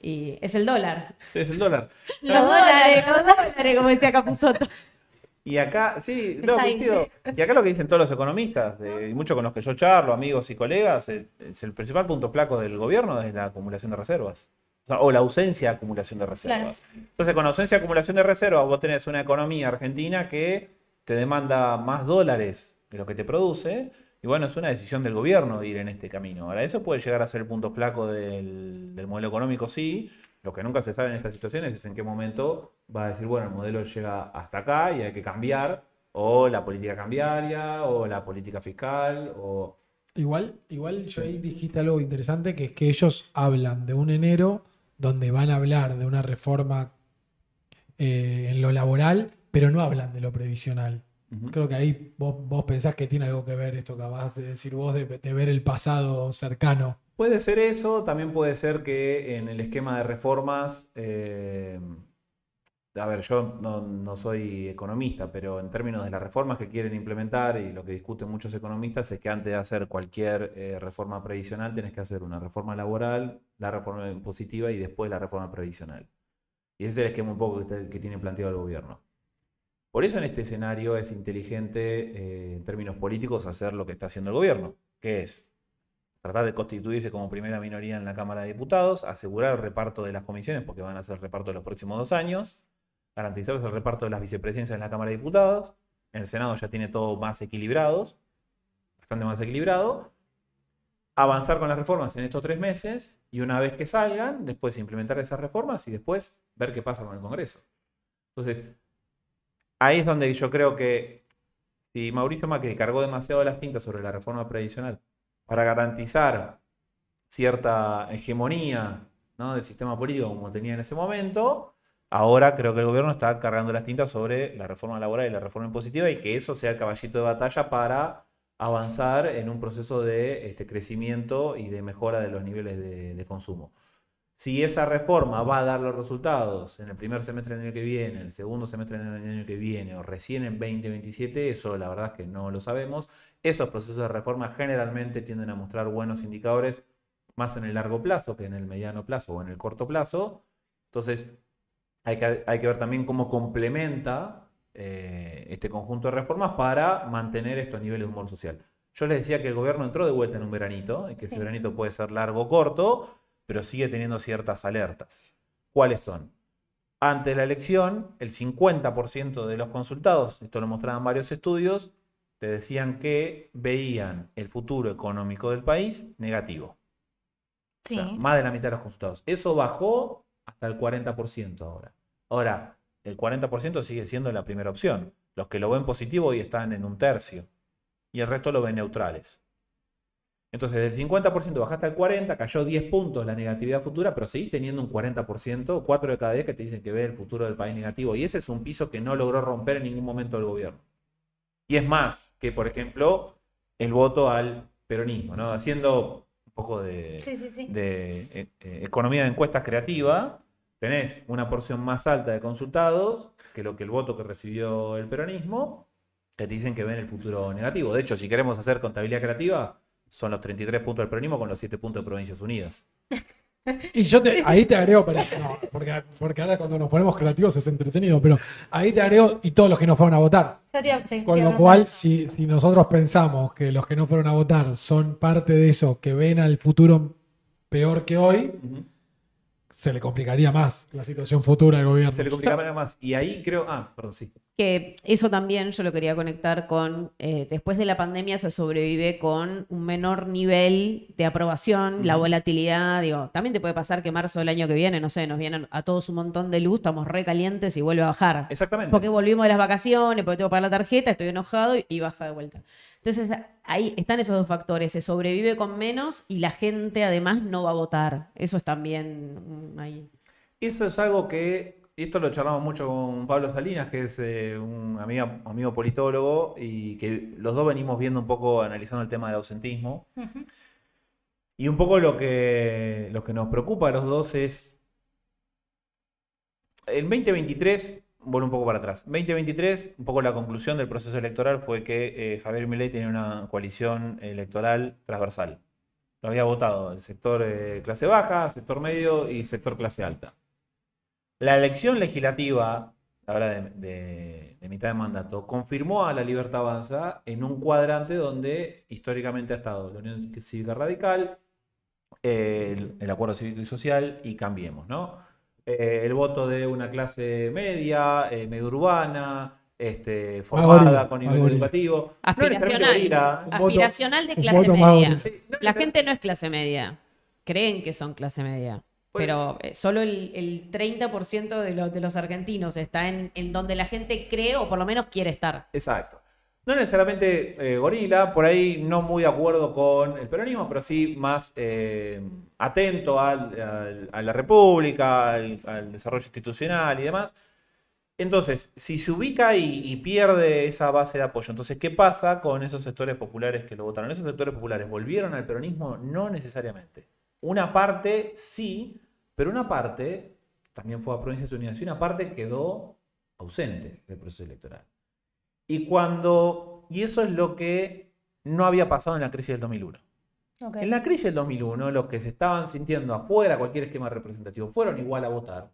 y es el dólar. Sí, es el dólar. Los dólares, como decía Capusotto. Y acá, sí, no, coincido. Y acá lo que dicen todos los economistas, y muchos con los que yo charlo, amigos y colegas, es el principal punto flaco del gobierno es la acumulación de reservas. O la ausencia de acumulación de reservas. Claro. Entonces, con ausencia de acumulación de reservas, vos tenés una economía argentina que te demanda más dólares de lo que te produce. Y bueno, es una decisión del gobierno ir en este camino. Ahora, eso puede llegar a ser el punto flaco del modelo económico, sí. Lo que nunca se sabe en estas situaciones es en qué momento va a decir, bueno, el modelo llega hasta acá y hay que cambiar, o la política cambiaria, o la política fiscal, o... Igual yo ahí dijiste algo interesante, que es que ellos hablan de un enero donde van a hablar de una reforma en lo laboral, pero no hablan de lo previsional. Creo que ahí vos pensás que tiene algo que ver esto que acabas de decir vos, de ver el pasado cercano. Puede ser eso, también puede ser que en el esquema de reformas, a ver, yo no soy economista, pero en términos de las reformas que quieren implementar y lo que discuten muchos economistas es que antes de hacer cualquier reforma previsional tenés que hacer una reforma laboral, la reforma impositiva y después la reforma previsional. Y ese es el esquema un poco que tiene planteado el gobierno. Por eso en este escenario es inteligente en términos políticos hacer lo que está haciendo el gobierno, que es tratar de constituirse como primera minoría en la Cámara de Diputados, asegurar el reparto de las comisiones, porque van a ser el reparto de los próximos 2 años, garantizar el reparto de las vicepresidencias en la Cámara de Diputados. En el Senado ya tiene todo más equilibrado, bastante más equilibrado. Avanzar con las reformas en estos 3 meses y una vez que salgan, después implementar esas reformas y después ver qué pasa con el Congreso. Entonces, ahí es donde yo creo que si Mauricio Macri cargó demasiado las tintas sobre la reforma previsional para garantizar cierta hegemonía, ¿no?, del sistema político como tenía en ese momento, ahora creo que el gobierno está cargando las tintas sobre la reforma laboral y la reforma impositiva y que eso sea el caballito de batalla para avanzar en un proceso de crecimiento y de mejora de los niveles de consumo. Si esa reforma va a dar los resultados en el primer semestre del año que viene, el segundo semestre del año que viene o recién en 2027, eso la verdad es que no lo sabemos. Esos procesos de reforma generalmente tienden a mostrar buenos indicadores más en el largo plazo que en el mediano plazo o en el corto plazo. Entonces hay que ver también cómo complementa este conjunto de reformas para mantener estos niveles de humor social. Yo les decía que el gobierno entró de vuelta en un veranito, y que ese veranito puede ser largo o corto, pero sigue teniendo ciertas alertas. ¿Cuáles son? Antes de la elección, el 50% de los consultados, esto lo mostraban varios estudios, te decían que veían el futuro económico del país negativo. Sí. O sea, más de la mitad de los consultados. Eso bajó hasta el 40% ahora. Ahora, el 40% sigue siendo la primera opción. Los que lo ven positivo hoy están en un tercio. Y el resto lo ven neutrales. Entonces, del 50% bajaste al 40%, cayó 10 puntos la negatividad futura, pero seguís teniendo un 40%, 4 de cada 10 que te dicen que ve el futuro del país negativo. Y ese es un piso que no logró romper en ningún momento el gobierno. Y es más que, por ejemplo, el voto al peronismo, ¿no? Haciendo un poco de economía de encuestas creativa, tenés una porción más alta de consultados que lo que el voto que recibió el peronismo, que te dicen que ven el futuro negativo. De hecho, si queremos hacer contabilidad creativa, son los 33 puntos del peronismo con los 7 puntos de Provincias Unidas. Y yo ahí te agrego, pero no, porque ahora cuando nos ponemos creativos es entretenido, pero ahí te agrego y todos los que no fueron a votar. Con lo cual, si nosotros pensamos que los que no fueron a votar son parte de eso, que ven al futuro peor que hoy, se le complicaría más la situación futura del gobierno. Se le complicaría más. Y ahí creo... perdón, sí. Que eso también yo lo quería conectar con, después de la pandemia se sobrevive con un menor nivel de aprobación, la volatilidad, digo, también te puede pasar que marzo del año que viene, no sé, nos vienen a todos un montón de luz, estamos recalientes y vuelve a bajar. Exactamente. Porque volvimos de las vacaciones, porque tengo que pagar la tarjeta, estoy enojado y baja de vuelta. Entonces ahí están esos dos factores, se sobrevive con menos y la gente además no va a votar. Eso es también ahí. Eso es algo que... Y esto lo charlamos mucho con Pablo Salinas, que es un amigo politólogo, y que los dos venimos viendo un poco, analizando el tema del ausentismo. Y un poco lo que nos preocupa a los dos es... En 2023, vuelvo un poco para atrás, 2023, un poco la conclusión del proceso electoral fue que Javier Milei tenía una coalición electoral transversal. Lo había votado el sector clase baja, sector medio y sector clase alta. La elección legislativa, ahora de mitad de mandato, confirmó a la Libertad Avanza en un cuadrante donde históricamente ha estado la Unión Cívica Radical, el Acuerdo Cívico y Social y Cambiemos, ¿no? El voto de una clase media, medio urbana, formada con nivel educativo. Aspiracional de clase media. La gente no es clase media. Creen que son clase media. Pero solo el 30% de los argentinos está en donde la gente cree o por lo menos quiere estar. Exacto. No necesariamente gorila, por ahí no muy de acuerdo con el peronismo, pero sí más atento a la república, al desarrollo institucional y demás. Entonces, si se ubica y pierde esa base de apoyo, entonces, ¿qué pasa con esos sectores populares que lo votaron? ¿Esos sectores populares volvieron al peronismo? No necesariamente. Una parte sí, pero una parte también fue a Provincias Unidas y una parte quedó ausente del proceso electoral. Y eso es lo que no había pasado en la crisis del 2001. Okay. En la crisis del 2001, los que se estaban sintiendo afuera de cualquier esquema representativo fueron igual a votar.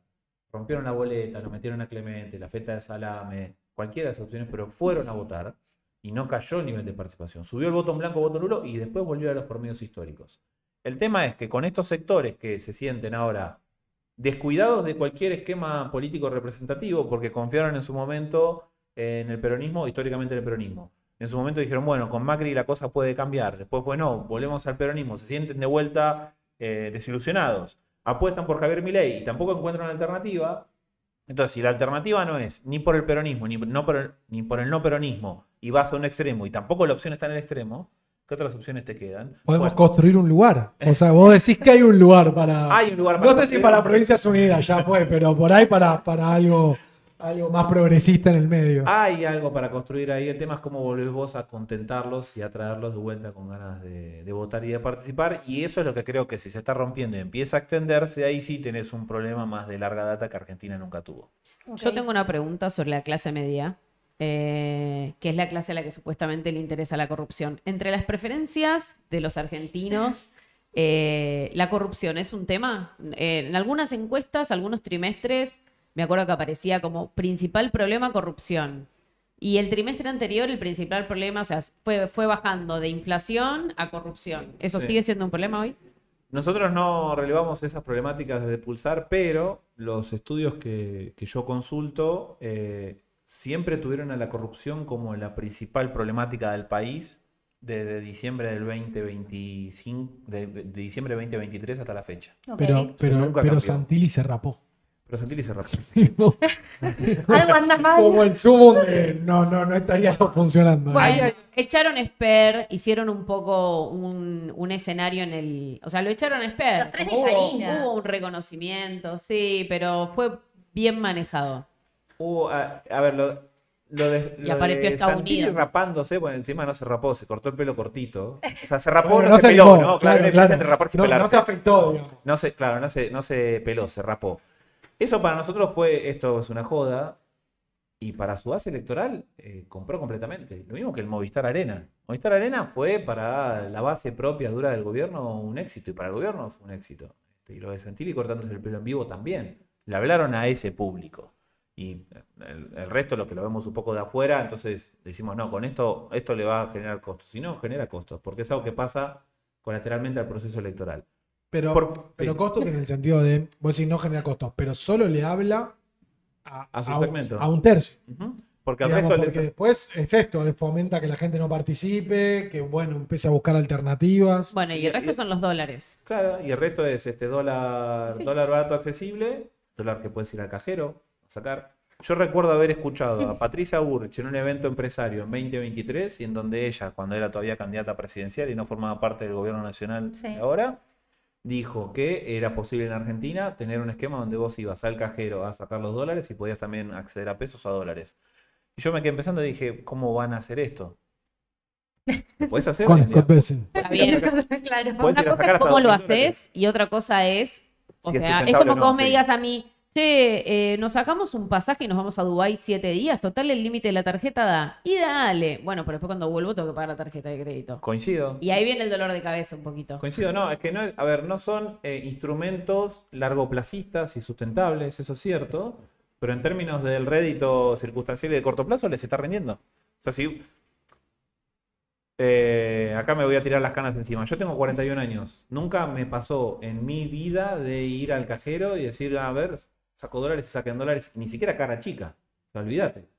Rompieron la boleta, lo metieron a Clemente, la feta de salame, cualquiera de esas opciones, pero fueron a votar y no cayó el nivel de participación. Subió el voto en blanco, voto nulo y después volvió a los promedios históricos. El tema es que con estos sectores que se sienten ahora descuidados de cualquier esquema político representativo porque confiaron en su momento en el peronismo, históricamente en el peronismo. En su momento dijeron, bueno, con Macri la cosa puede cambiar. Después, bueno, volvemos al peronismo. Se sienten de vuelta desilusionados. Apuestan por Javier Milei y tampoco encuentran alternativa. Entonces, si la alternativa no es ni por el peronismo, ni por el no peronismo, y vas a un extremo, y tampoco la opción está en el extremo, ¿qué otras opciones te quedan? Podemos construir un lugar. O sea, vos decís que hay un lugar para... Hay un lugar para... No sé si para Provincias Unidas ya fue, pero por ahí para algo Algo más progresista en el medio. Hay algo para construir ahí. El tema es cómo volvés vos a contentarlos y a traerlos de vuelta con ganas de votar y de participar. Y eso es lo que creo que si se está rompiendo y empieza a extenderse, ahí sí tenés un problema más de larga data que Argentina nunca tuvo. Ok. Yo tengo una pregunta sobre la clase media, que es la clase a la que supuestamente le interesa la corrupción. Entre las preferencias de los argentinos, ¿la corrupción es un tema? En algunas encuestas, algunos trimestres, me acuerdo que aparecía como principal problema corrupción. Y el trimestre anterior, el principal problema, o sea, fue bajando de inflación a corrupción. ¿Eso Sí. sigue siendo un problema hoy? Nosotros no relevamos esas problemáticas desde Pulsar, pero los estudios que yo consulto siempre tuvieron a la corrupción como la principal problemática del país desde diciembre del 2025, de diciembre del 2023 hasta la fecha. Ok. Pero nunca cambió. Santilli se rapó. Pero Santilli se rapó. Algo anda mal. Como el sumo de no estaría funcionando. Bueno, echaron a Esper, hicieron un poco un escenario en el... O sea, lo echaron a Esper. Los tres de Hubo- Karina. Hubo un reconocimiento, sí, pero fue bien manejado. A ver, lo Y apareció de Estados Santilli Unidos. rapándose, bueno, encima no se rapó, se cortó el pelo cortito. O sea, se rapó, Bueno, no se se peló, animó, ¿no? Claro, hay una diferencia entre raparse y no, pelarse. no se afectó, digamos. No se, claro, no se peló, se rapó. Eso para nosotros fue, esto es una joda, y para su base electoral compró completamente. Lo mismo que el Movistar Arena. Movistar Arena fue para la base propia dura del gobierno un éxito, y para el gobierno fue un éxito. Y lo de Santilli cortándose el pelo en vivo también. Le hablaron a ese público. Y el resto, lo que lo vemos un poco de afuera, entonces decimos, no, con esto le va a generar costos. Si no, genera costos, porque es algo que pasa colateralmente al proceso electoral. Pero Sí. costos en el sentido de, vos decís, no genera costos, pero solo le habla A su segmento. a un tercio. Ujú. Porque al Digamos, resto porque después es esto, fomenta que la gente no participe, que bueno, empiece a buscar alternativas. Bueno, y el resto son los dólares. Claro, y el resto es dólar barato accesible, dólar que puedes ir al cajero a sacar. Yo recuerdo haber escuchado a Patricia Burrich en un evento empresario en 2023, y en donde ella, cuando era todavía candidata presidencial y no formaba parte del gobierno nacional Sí. de ahora, dijo que era posible en Argentina tener un esquema donde vos ibas al cajero a sacar los dólares y podías también acceder a pesos o a dólares. Y yo me quedé pensando y dije, ¿cómo van a hacer esto? ¿Lo podés hacer? Con hoy en día? Scott Bessing. Está bien. Claro. Puedes Una ir a cosa sacar es hasta cómo lo 2.000 dólares. haces y otra cosa es, o Si es sea, es sustentable como o que no, vos me sí. digas a mí, che, nos sacamos un pasaje y nos vamos a Dubái 7 días, total el límite de la tarjeta da. Y dale. Bueno, pero después cuando vuelvo tengo que pagar la tarjeta de crédito. Coincido. Y ahí viene el dolor de cabeza un poquito. Coincido, no, es que no, a ver, no son instrumentos largoplacistas y sustentables, eso es cierto, pero en términos del rédito circunstancial y de corto plazo les está rindiendo. O sea, si acá me voy a tirar las canas encima. Yo tengo 41 años. Nunca me pasó en mi vida de ir al cajero y decir, a ver, saco dólares y saquen dólares, ni siquiera cara chica. O sea, olvídate.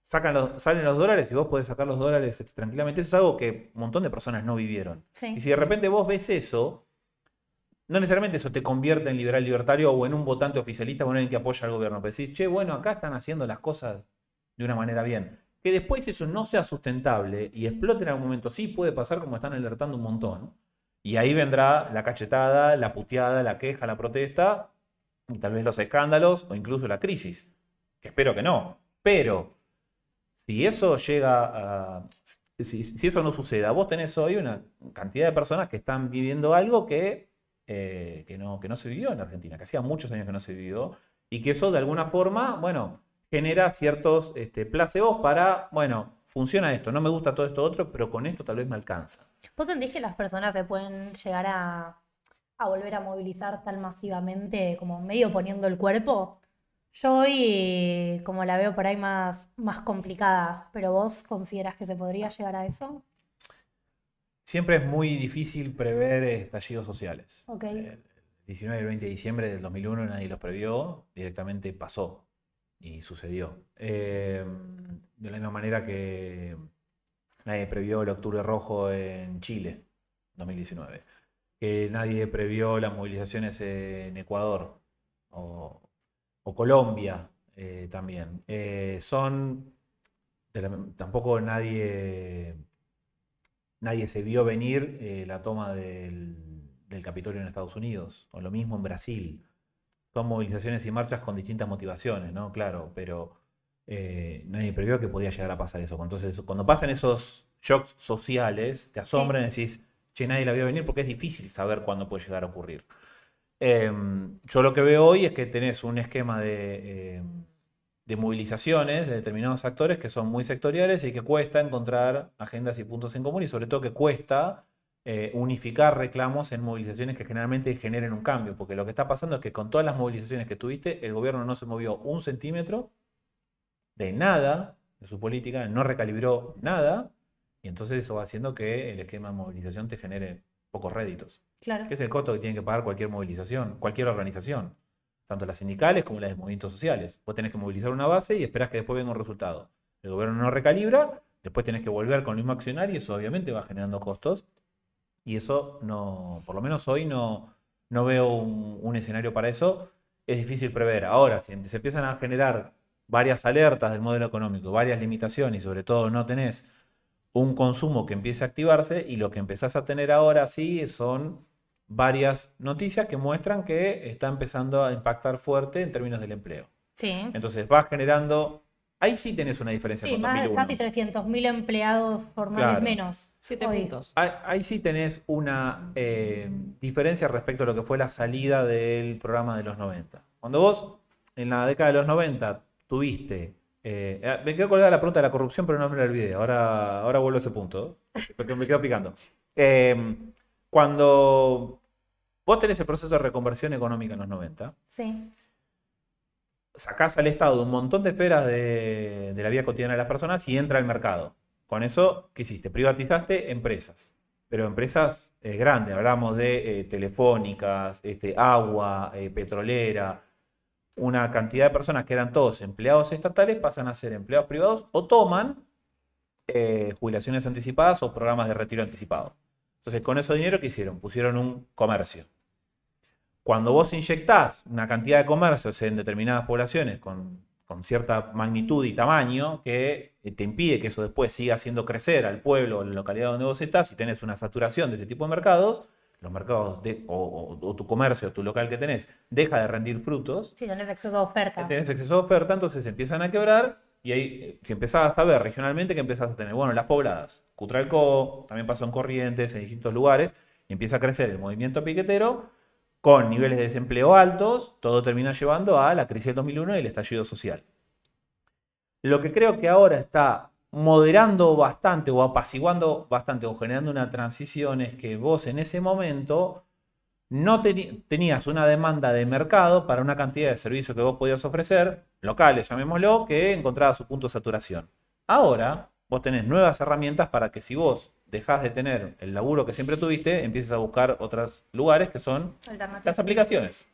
Salen los dólares y vos podés sacar los dólares tranquilamente. Eso es algo que un montón de personas no vivieron. Sí. Y si de repente vos ves eso, no necesariamente eso te convierte en liberal libertario o en un votante oficialista o en alguien que apoya al gobierno. Pero decís, che, bueno, acá están haciendo las cosas de una manera bien. Que después eso no sea sustentable y explote en algún momento, sí puede pasar, como están alertando un montón. Y ahí vendrá la cachetada, la puteada, la queja, la protesta, y tal vez los escándalos o incluso la crisis. Que espero que no. Pero si eso llega a... Si eso no suceda, vos tenés hoy una cantidad de personas que están viviendo algo que no se vivió en Argentina, que hacía muchos años que no se vivió, y que eso de alguna forma, bueno, genera ciertos placebos para, bueno, funciona esto, no me gusta todo esto otro, pero con esto tal vez me alcanza. ¿Vos sentís que las personas se pueden llegar a volver a movilizar tan masivamente, como medio poniendo el cuerpo? Yo hoy como la veo por ahí más complicada, pero ¿vos considerás que se podría llegar a eso? Siempre es muy difícil prever estallidos sociales. Ok. El 19 y el 20 de diciembre del 2001 nadie los previó, directamente pasó y sucedió. De la misma manera que nadie previó el Octubre Rojo en Chile, 2019. Que nadie previó las movilizaciones en Ecuador o Colombia también. Tampoco nadie se vio venir la toma del Capitolio en Estados Unidos, o lo mismo en Brasil. son movilizaciones y marchas con distintas motivaciones, ¿no? Claro, pero nadie previó que podía llegar a pasar eso. Entonces, cuando pasan esos shocks sociales, te asombran y decís, che, nadie la vio venir, porque es difícil saber cuándo puede llegar a ocurrir. Yo lo que veo hoy es que tenés un esquema de movilizaciones de determinados actores que son muy sectoriales y que cuesta encontrar agendas y puntos en común, y sobre todo que cuesta unificar reclamos en movilizaciones que generalmente generen un cambio, porque lo que está pasando es que con todas las movilizaciones que tuviste, el gobierno no se movió un centímetro de nada de su política, no recalibró nada, y entonces eso va haciendo que el esquema de movilización te genere pocos réditos. Claro. Que es el costo que tiene que pagar cualquier movilización, cualquier organización, tanto las sindicales como las de movimientos sociales. Vos tenés que movilizar una base y esperás que después venga un resultado. El gobierno no recalibra, después tenés que volver con el mismo accionario y eso obviamente va generando costos. Y eso no, por lo menos hoy no veo un escenario para eso. Es difícil prever. Ahora, si se empiezan a generar varias alertas del modelo económico, varias limitaciones y sobre todo no tenés un consumo que empiece a activarse, y lo que empezás a tener ahora sí son varias noticias que muestran que está empezando a impactar fuerte en términos del empleo. Sí. Entonces vas generando, ahí sí tenés una diferencia Sí, con más de 2001. casi 300.000 empleados formales Claro. menos. 7 hoy. puntos. Ahí sí tenés una diferencia respecto a lo que fue la salida del programa de los 90. Cuando vos, en la década de los 90, tuviste... me quedo colgada la pregunta de la corrupción, pero no me la olvidé. Ahora vuelvo a ese punto, porque me quedo picando. Cuando vos tenés el proceso de reconversión económica en los 90, Sí. sacás al Estado de un montón de esferas de la vida cotidiana de las personas y entra al mercado. Con eso, ¿qué hiciste? Privatizaste empresas, pero empresas grandes. Hablamos de telefónicas, agua, petrolera. Una cantidad de personas que eran todos empleados estatales pasan a ser empleados privados o toman jubilaciones anticipadas o programas de retiro anticipado. Entonces, con ese dinero, ¿qué hicieron? Pusieron un comercio. Cuando vos inyectás una cantidad de comercios en determinadas poblaciones con cierta magnitud y tamaño que te impide que eso después siga haciendo crecer al pueblo o la localidad donde vos estás, y tenés una saturación de ese tipo de mercados, los mercados o tu comercio, tu local que tenés, deja de rendir frutos. Sí, tenés exceso de oferta. Tenés exceso de oferta, entonces empiezan a quebrar, y ahí, si empezás a ver regionalmente, ¿qué empezás a tener? Bueno, las pobladas. Cutralcó, también pasó en Corrientes, en distintos lugares, y empieza a crecer el movimiento piquetero, con niveles de desempleo altos, todo termina llevando a la crisis del 2001 y el estallido social. Lo que creo que ahora está moderando bastante o apaciguando bastante o generando una transición es que vos en ese momento no tenías una demanda de mercado para una cantidad de servicios que vos podías ofrecer, locales, llamémoslo, que encontraba su punto de saturación. Ahora vos tenés nuevas herramientas para que, si vos dejás de tener el laburo que siempre tuviste, empieces a buscar otros lugares, que son las aplicaciones.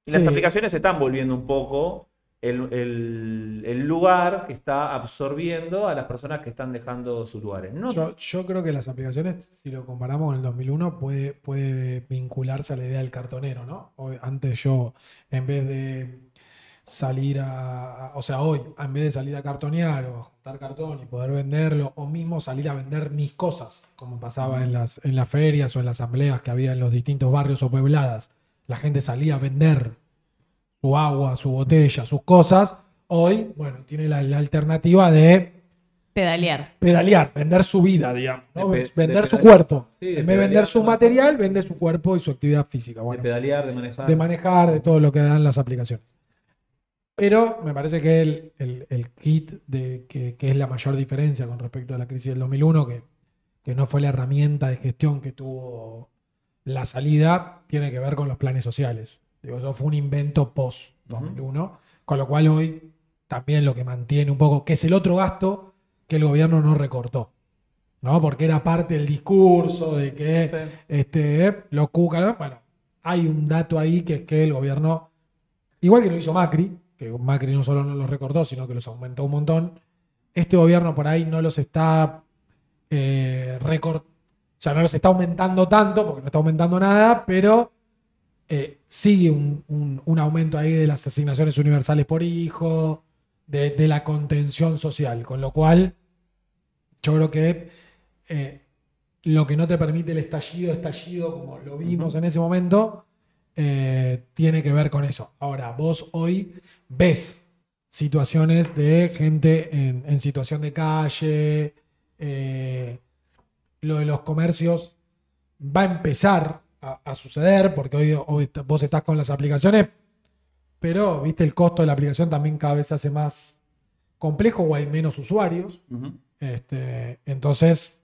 Y las aplicaciones se están volviendo un poco el lugar que está absorbiendo a las personas que están dejando sus lugares. No, Yo creo que las aplicaciones, si lo comparamos con el 2001, puede vincularse a la idea del cartonero, ¿no? Antes yo, en vez de salir hoy, en vez de salir a cartonear o a juntar cartón y poder venderlo, o mismo salir a vender mis cosas, como pasaba en las ferias o en las asambleas que había en los distintos barrios o puebladas, la gente salía a vender su agua, su botella, sus cosas. Hoy, bueno, tiene la alternativa de pedalear, vender su vida, digamos, ¿no? De Vender su pedalear. cuerpo. Sí, de en vez de vender pedalear, su ¿no? material, vende su cuerpo y su actividad física. Bueno, de pedalear, de manejar. de manejar, de todo lo que dan las aplicaciones. Pero me parece que el kit que es la mayor diferencia con respecto a la crisis del 2001, que no fue la herramienta de gestión que tuvo la salida, tiene que ver con los planes sociales. Digo, eso fue un invento post-2001, con lo cual hoy también lo que mantiene un poco, que es el otro gasto que el gobierno no recortó, ¿no? Porque era parte del discurso de que los cuca, ¿no? Bueno, hay un dato ahí que es que el gobierno, igual que lo hizo Macri, que Macri no solo no los recortó, sino que los aumentó un montón, este gobierno por ahí no los está no los está aumentando tanto, porque no está aumentando nada, pero sigue un aumento ahí de las asignaciones universales por hijo, de la contención social, con lo cual yo creo que lo que no te permite el estallido, como lo vimos en ese momento, tiene que ver con eso. Ahora, vos hoy ves situaciones de gente en situación de calle, lo de los comercios va a empezar a suceder, porque hoy vos estás con las aplicaciones, pero viste el costo de la aplicación también cada vez se hace más complejo o hay menos usuarios. Ujú. Entonces,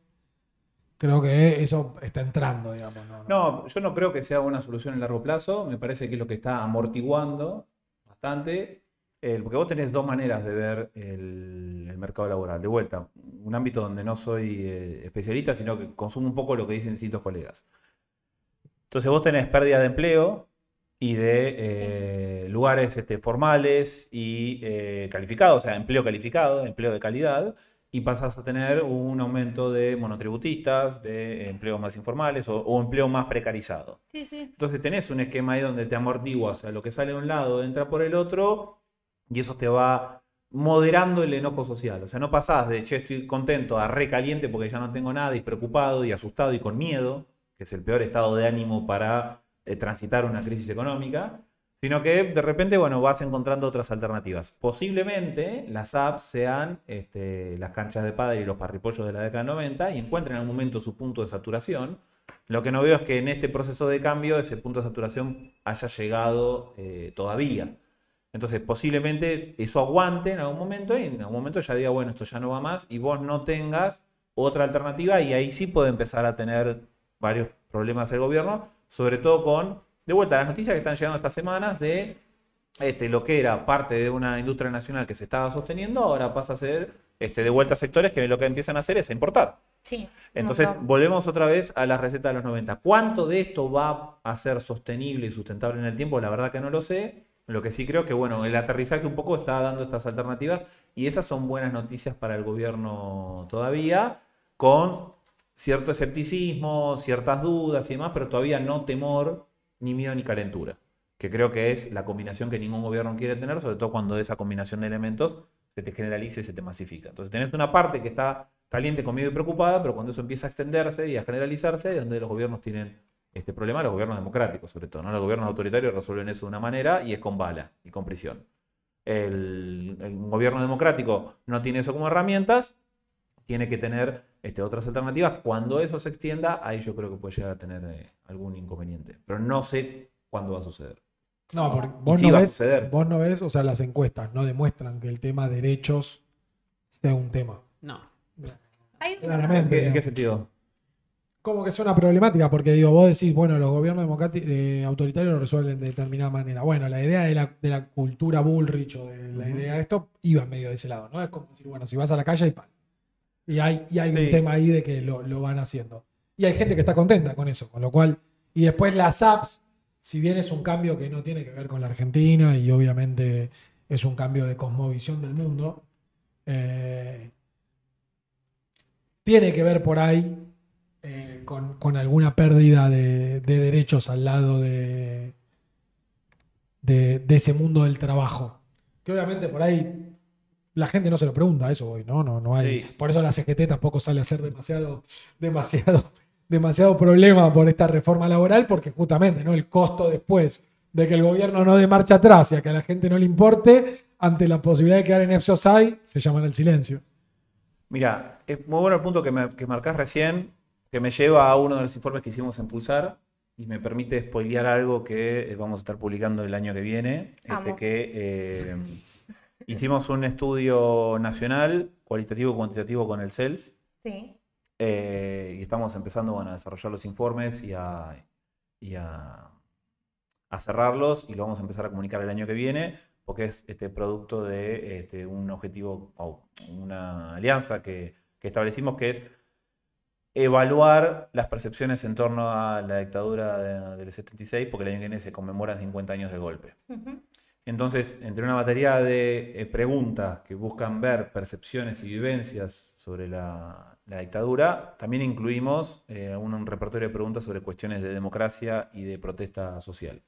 creo que eso está entrando, digamos. No, yo no creo que sea una solución a largo plazo. Me parece que es lo que está amortiguando bastante. Porque vos tenés dos maneras de ver el mercado laboral. De vuelta, un ámbito donde no soy especialista, sino que consumo un poco lo que dicen distintos colegas. Entonces vos tenés pérdida de empleo y de lugares formales y calificados, o sea, empleo calificado, empleo de calidad, y pasás a tener un aumento de monotributistas, de empleos más informales o empleo más precarizado. Sí, sí. Entonces tenés un esquema ahí donde te amortiguas, o sea, lo que sale de un lado entra por el otro, y eso te va moderando el enojo social. O sea, no pasás de, che, estoy contento, a recaliente porque ya no tengo nada, y preocupado, y asustado, y con miedo, que es el peor estado de ánimo para transitar una crisis económica, sino que de repente, bueno, vas encontrando otras alternativas. Posiblemente las apps sean las canchas de pádel y los parripollos de la década del 90 y encuentren en algún momento su punto de saturación. Lo que no veo es que en este proceso de cambio ese punto de saturación haya llegado todavía. Entonces, posiblemente eso aguante en algún momento y en algún momento ya diga, bueno, esto ya no va más y vos no tengas otra alternativa y ahí sí puede empezar a tener varios problemas el gobierno, sobre todo con, de vuelta, las noticias que están llegando estas semanas de lo que era parte de una industria nacional que se estaba sosteniendo, ahora pasa a ser de vuelta a sectores que lo que empiezan a hacer es importar. Sí. Entonces, montón. volvemos otra vez a la receta de los 90. ¿Cuánto de esto va a ser sostenible y sustentable en el tiempo? La verdad que no lo sé. Lo que sí creo que, bueno, el aterrizaje un poco está dando estas alternativas y esas son buenas noticias para el gobierno todavía, con cierto escepticismo, ciertas dudas y demás, pero todavía no temor, ni miedo, ni calentura, que creo que es la combinación que ningún gobierno quiere tener, sobre todo cuando esa combinación de elementos se te generaliza y se te masifica. Entonces tenés una parte que está caliente, con miedo y preocupada, pero cuando eso empieza a extenderse y a generalizarse, es donde los gobiernos tienen este problema, los gobiernos democráticos sobre todo, ¿no? Los gobiernos autoritarios resuelven eso de una manera y es con bala y con prisión. El gobierno democrático no tiene eso como herramientas, tiene que tener otras alternativas. Cuando eso se extienda, ahí yo creo que puede llegar a tener algún inconveniente. Pero no sé cuándo va a suceder. No, porque Y sí va a suceder. vos no ves, o sea, las encuestas no demuestran que el tema derechos sea un tema. No. Hay una- Claramente. ¿En qué digamos. sentido? Como que es una problemática, porque digo, vos decís, bueno, los gobiernos autoritarios lo resuelven de determinada manera. Bueno, la idea de la cultura Bullrich o de la idea de esto iba en medio de ese lado, ¿no? Es como decir, bueno, si vas a la calle hay pan. Y hay Sí. un tema ahí de que lo van haciendo. Y hay gente que está contenta con eso, con lo cual. Y después las apps, si bien es un cambio que no tiene que ver con la Argentina y obviamente es un cambio de cosmovisión del mundo, tiene que ver por ahí con alguna pérdida de derechos al lado de ese mundo del trabajo. Que obviamente por ahí la gente no se lo pregunta eso hoy, ¿no? No hay. Sí. Por eso la CGT tampoco sale a hacer demasiado problema por esta reforma laboral, porque justamente, ¿no? El costo después de que el gobierno no dé marcha atrás y a que a la gente no le importe, ante la posibilidad de quedar en EPSOSAI, se llaman el silencio. Mira, es muy bueno el punto que marcás recién, que me lleva a uno de los informes que hicimos en Pulsar y me permite spoilear algo que vamos a estar publicando el año que viene. Amo. Hicimos un estudio nacional, cualitativo y cuantitativo con el CELS, Sí. y estamos empezando, bueno, a desarrollar los informes y a cerrarlos, y lo vamos a empezar a comunicar el año que viene, porque es producto de un objetivo o una alianza que establecimos, que es evaluar las percepciones en torno a la dictadura del 76, porque el año que viene se conmemoran 50 años del golpe. Ujú. Entonces, entre una batería de preguntas que buscan ver percepciones y vivencias sobre la dictadura, también incluimos un repertorio de preguntas sobre cuestiones de democracia y de protesta social.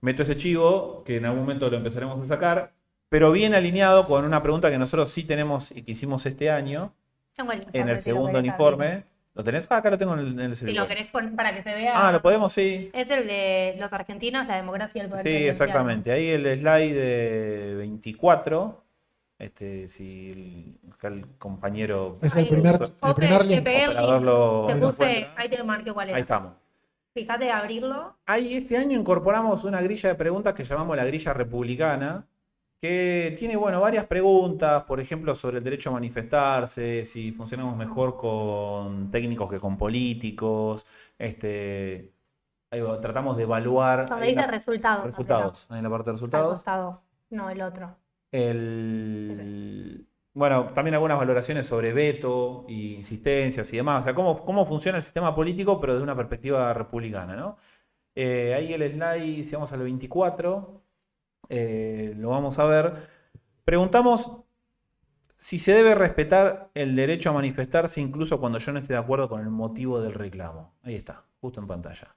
Meto ese chivo, que en algún momento lo empezaremos a sacar, pero bien alineado con una pregunta que nosotros sí tenemos y que hicimos este año, Tengo el informe, en el si lo segundo querés informe, abrir. ¿Lo tenés? Ah, acá lo tengo en el Si celular. lo querés poner para que se vea. Ah, lo podemos, sí. Es el de los argentinos, la democracia y el poder Sí, presidencial. exactamente. Ahí el slide de 24. Si acá el compañero Es el Ahí. primer, Ok, el primer te link. pegué el link. operador Te lo puse, encuentra. ahí te lo marqué cuál era. Ahí estamos. Fíjate, abrirlo. Ahí este año incorporamos una grilla de preguntas que llamamos la grilla republicana, que tiene, bueno, varias preguntas, por ejemplo, sobre el derecho a manifestarse, si funcionamos mejor con técnicos que con políticos. Ahí tratamos de evaluar. Donde ahí dice la- resultados. resultados. Ahí en la parte de Al resultados. costado. No, el otro. Bueno, también algunas valoraciones sobre veto y insistencias y demás. O sea, cómo funciona el sistema político, pero desde una perspectiva republicana, ¿no? Ahí el slide, si vamos al 24, lo vamos a ver. Preguntamos si se debe respetar el derecho a manifestarse incluso cuando yo no esté de acuerdo con el motivo del reclamo. Ahí está, justo en pantalla.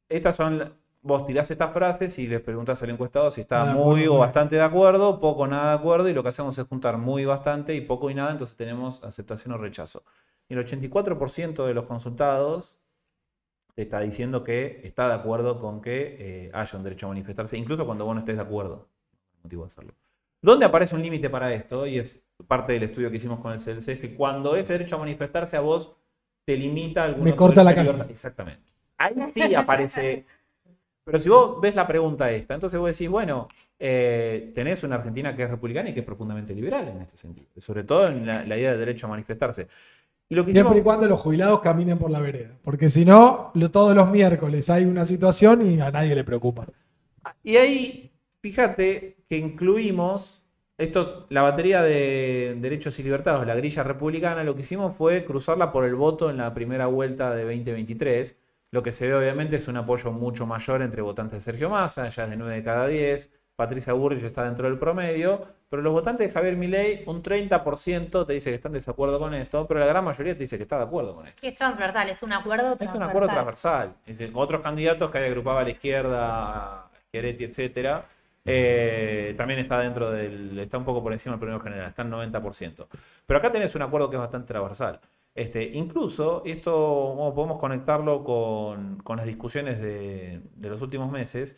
Estas son... Vos tirás estas frases y les preguntás al encuestado si está De muy acuerdo, o muy. bastante de acuerdo, poco o nada de acuerdo, y lo que hacemos es juntar muy, bastante y poco y nada, entonces tenemos aceptación o rechazo. Y el 84% de los consultados te está diciendo que está de acuerdo con que haya un derecho a manifestarse, incluso cuando vos no estés de acuerdo. Motivo de hacerlo. ¿Dónde aparece un límite para esto? Y es parte del estudio que hicimos con el CLC, es que cuando ese derecho a manifestarse a vos te limita algún Me otro corta la derecho de calle. libertad. Exactamente. Ahí sí aparece. Pero si vos ves la pregunta esta, entonces vos decís, bueno, tenés una Argentina que es republicana y que es profundamente liberal en este sentido. Sobre todo en la idea del derecho a manifestarse. Y lo que Siempre y hicimos, cuando los jubilados caminen por la vereda. Porque si no, todos los miércoles hay una situación y a nadie le preocupa. y ahí, fíjate que incluimos la batería de derechos y libertades, la grilla republicana, lo que hicimos fue cruzarla por el voto en la primera vuelta de 2023. Lo que se ve obviamente es un apoyo mucho mayor entre votantes de Sergio Massa, ya es de 9 de cada 10. Patricia Bullrich está dentro del promedio, pero los votantes de Javier Milei, un 30% te dice que están de desacuerdo con esto, pero la gran mayoría te dice que está de acuerdo con esto. Que es transversal, es un acuerdo Es transversal. un acuerdo transversal. Es decir, otros candidatos que hay agrupado a la izquierda, Schiaretti, etcétera, también está está un poco por encima del promedio general, está en 90%. Pero acá tenés un acuerdo que es bastante transversal. Incluso, esto podemos conectarlo con las discusiones de los últimos meses.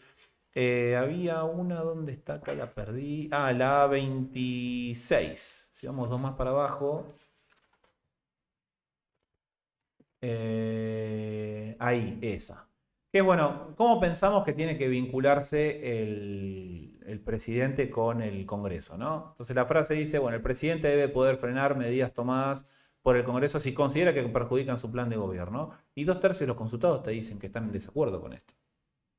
Había una, ¿dónde está? Acá la perdí. Ah, la 26. Si vamos dos más para abajo. Ahí, esa. Que bueno, ¿cómo pensamos que tiene que vincularse el presidente con el Congreso, ¿no? Entonces la frase dice, bueno, el presidente debe poder frenar medidas tomadas por el Congreso si considera que perjudican su plan de gobierno. Y 2/3 de los consultados te dicen que están en desacuerdo con esto.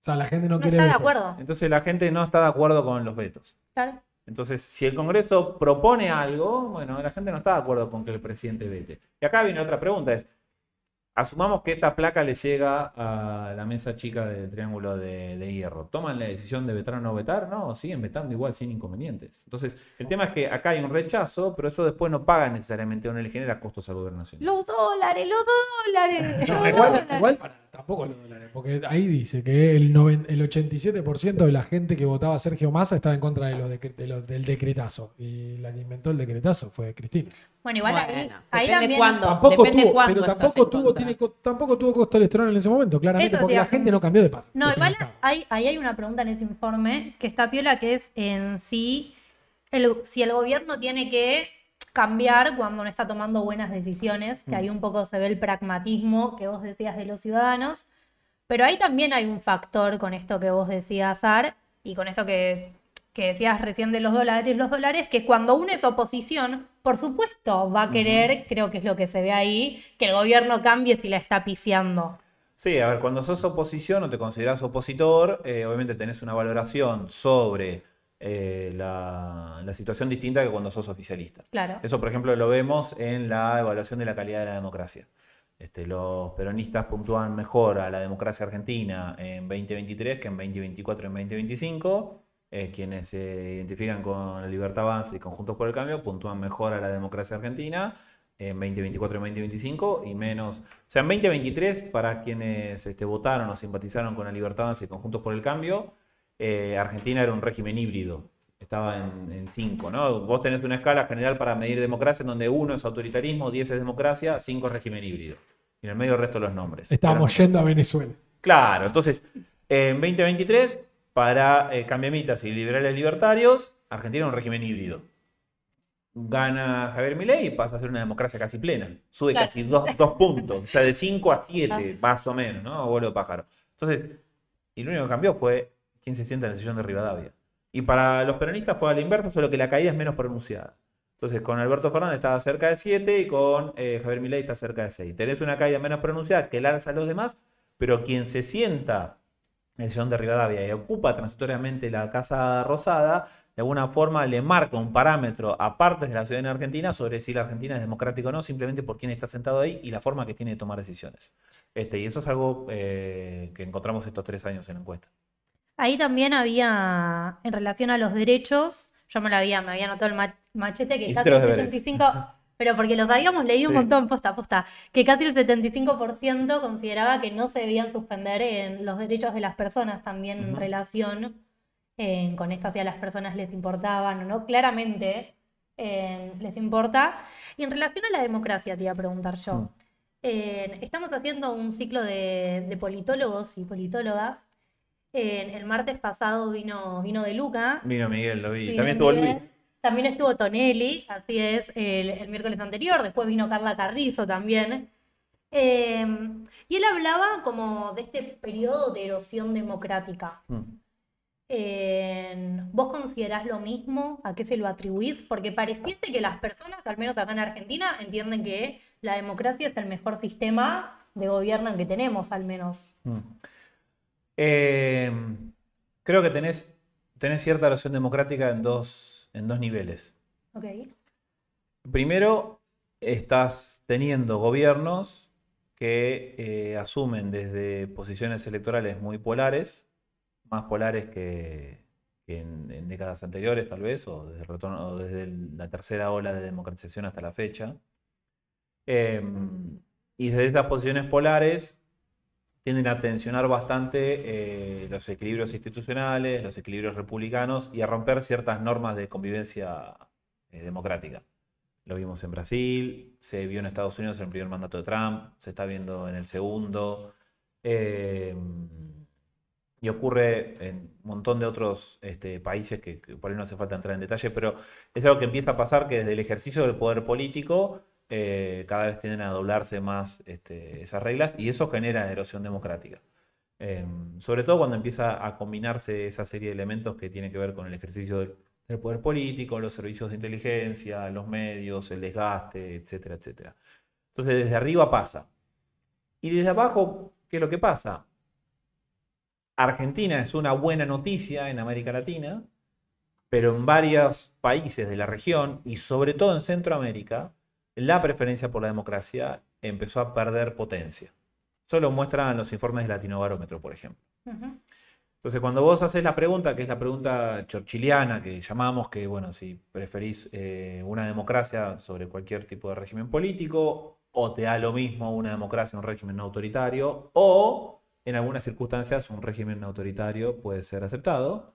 O sea, la gente no No quiere está de veto. acuerdo. Entonces la gente no está de acuerdo con los vetos. Claro. Entonces, si el Congreso propone algo, bueno, la gente no está de acuerdo con que el presidente vete. Y acá viene otra pregunta, asumamos que esta placa le llega a la mesa chica del Triángulo de Hierro. ¿Toman la decisión de vetar o no vetar? No, siguen vetando igual sin inconvenientes. Entonces, el tema es que acá hay un rechazo, pero eso después no paga necesariamente o no le genera costos al gobierno nacional. Los dólares, los dólares. No, los igual, dólares. igual tampoco los dólares, porque ahí dice que el 87% de la gente que votaba a Sergio Massa estaba en contra del decretazo. Y la que inventó el decretazo fue Cristina. Bueno, igual ahí Bueno, ahí depende también. cuándo. Tampoco depende tuvo, cuándo pero estás tampoco en tuvo, contra. tampoco tuvo colesterol en ese momento, claramente, Eso te porque iba la a gente no cambió de parte. No, igual ahí hay una pregunta en ese informe que está piola, que es en sí si el gobierno tiene que cambiar cuando no está tomando buenas decisiones, que ahí un poco se ve el pragmatismo que vos decías de los ciudadanos, pero ahí también hay un factor con esto que vos decías, Sar, y con esto que decías recién de los dólares, que cuando uno es oposición, por supuesto va a querer, creo que es lo que se ve ahí, que el gobierno cambie si la está pifiando. Sí, a ver, cuando sos oposición o te considerás opositor, obviamente tenés una valoración sobre la situación distinta que cuando sos oficialista. Claro. Eso, por ejemplo, lo vemos en la evaluación de la calidad de la democracia. Los peronistas puntúan mejor a la democracia argentina en 2023 que en 2024 y en 2025. Quienes se identifican con la Libertad Avanza y con Juntos por el Cambio puntúan mejor a la democracia argentina en 2024 y 2025 y menos. O sea, en 2023, para quienes votaron o simpatizaron con la Libertad Avanza y con Juntos por el Cambio, Argentina era un régimen híbrido. estaba en 5, ¿no? Vos tenés una escala general para medir democracia en donde 1 es autoritarismo, 10 es democracia, 5 es régimen híbrido. Y en el medio el resto de los nombres. Estábamos yendo a Venezuela. Claro, entonces, en 2023, para cambiamitas y liberales libertarios, Argentina es un régimen híbrido. Gana Javier Milei y pasa a ser una democracia casi plena. Sube Claro. casi 2 puntos, o sea, de 5 a 7, más o menos, ¿no? Abuelo pájaro. Entonces, y lo único que cambió fue quién se sienta en el sillón de Rivadavia. Y para los peronistas fue a la inversa, solo que la caída es menos pronunciada. Entonces, con Alberto Fernández estaba cerca de 7 y con Javier Milei está cerca de 6. Tenés una caída menos pronunciada que el alza a los demás, pero quien se sienta en el sillón de Rivadavia y ocupa transitoriamente la Casa Rosada, de alguna forma le marca un parámetro a partes de la ciudadanía argentina sobre si la Argentina es democrática o no, simplemente por quién está sentado ahí y la forma que tiene de tomar decisiones. Y eso es algo que encontramos estos 3 años en la encuesta. Ahí también había, en relación a los derechos, yo me había anotado el machete que Hiciste casi los el deberes. 75%, pero porque los habíamos leído un Sí. montón, posta, que casi el 75% consideraba que no se debían suspender en los derechos de las personas también en Ujú. relación con esto, si a las personas les importaban o no. Claramente les importa. Y en relación a la democracia, te iba a preguntar yo. Estamos haciendo un ciclo de politólogos y politólogas. El martes pasado vino De Luca. Vino Miguel, lo vi. Vino También estuvo Miguel. Luis. También estuvo Tonelli, así es, el miércoles anterior. Después vino Carla Carrizo también. Y él hablaba como de este periodo de erosión democrática. ¿Vos considerás lo mismo? ¿A qué se lo atribuís? Porque pareciese que las personas, al menos acá en Argentina, entienden que la democracia es el mejor sistema de gobierno que tenemos, al menos. Creo que tenés cierta erosión democrática en dos niveles. Ok. Primero, estás teniendo gobiernos que asumen desde posiciones electorales muy polares, más polares que en décadas anteriores tal vez, o desde, el retorno, o desde la tercera ola de democratización hasta la fecha. Y desde esas posiciones polares tienden a tensionar bastante los equilibrios institucionales, los equilibrios republicanos y a romper ciertas normas de convivencia democrática. Lo vimos en Brasil, se vio en Estados Unidos en el primer mandato de Trump, se está viendo en el segundo, y ocurre en un montón de otros países que por ahí no hace falta entrar en detalle, pero es algo que empieza a pasar que desde el ejercicio del poder político cada vez tienden a doblarse más esas reglas y eso genera erosión democrática. Sobre todo cuando empieza a combinarse esa serie de elementos que tienen que ver con el ejercicio del poder político, los servicios de inteligencia, los medios, el desgaste, etcétera, etcétera. Entonces desde arriba pasa. Y desde abajo, ¿qué es lo que pasa? Argentina es una buena noticia en América Latina, pero en varios países de la región y sobre todo en Centroamérica, la preferencia por la democracia empezó a perder potencia. Eso lo muestran los informes de Latinobarómetro, por ejemplo. Entonces, cuando vos haces la pregunta, que es la pregunta churchilliana que llamamos, que bueno, si preferís una democracia sobre cualquier tipo de régimen político, o te da lo mismo una democracia, un régimen no autoritario, o en algunas circunstancias un régimen autoritario puede ser aceptado.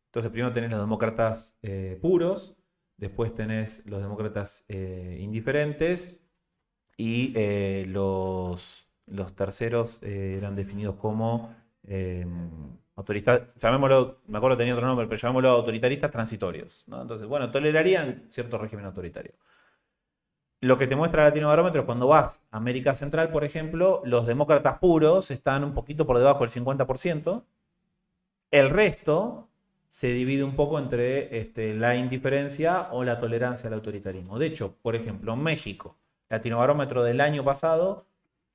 Entonces, primero tenés los demócratas puros, después tenés los demócratas indiferentes y los terceros eran definidos como llamémoslo, me acuerdo que tenía otro nombre, pero llamémoslo autoritaristas transitorios, ¿no? Entonces, bueno, tolerarían cierto régimen autoritario. Lo que te muestra Latinobarómetro es cuando vas a América Central, por ejemplo, los demócratas puros están un poquito por debajo del 50%. El resto se divide un poco entre la indiferencia o la tolerancia al autoritarismo. De hecho, por ejemplo, en México, Latinobarómetro del año pasado,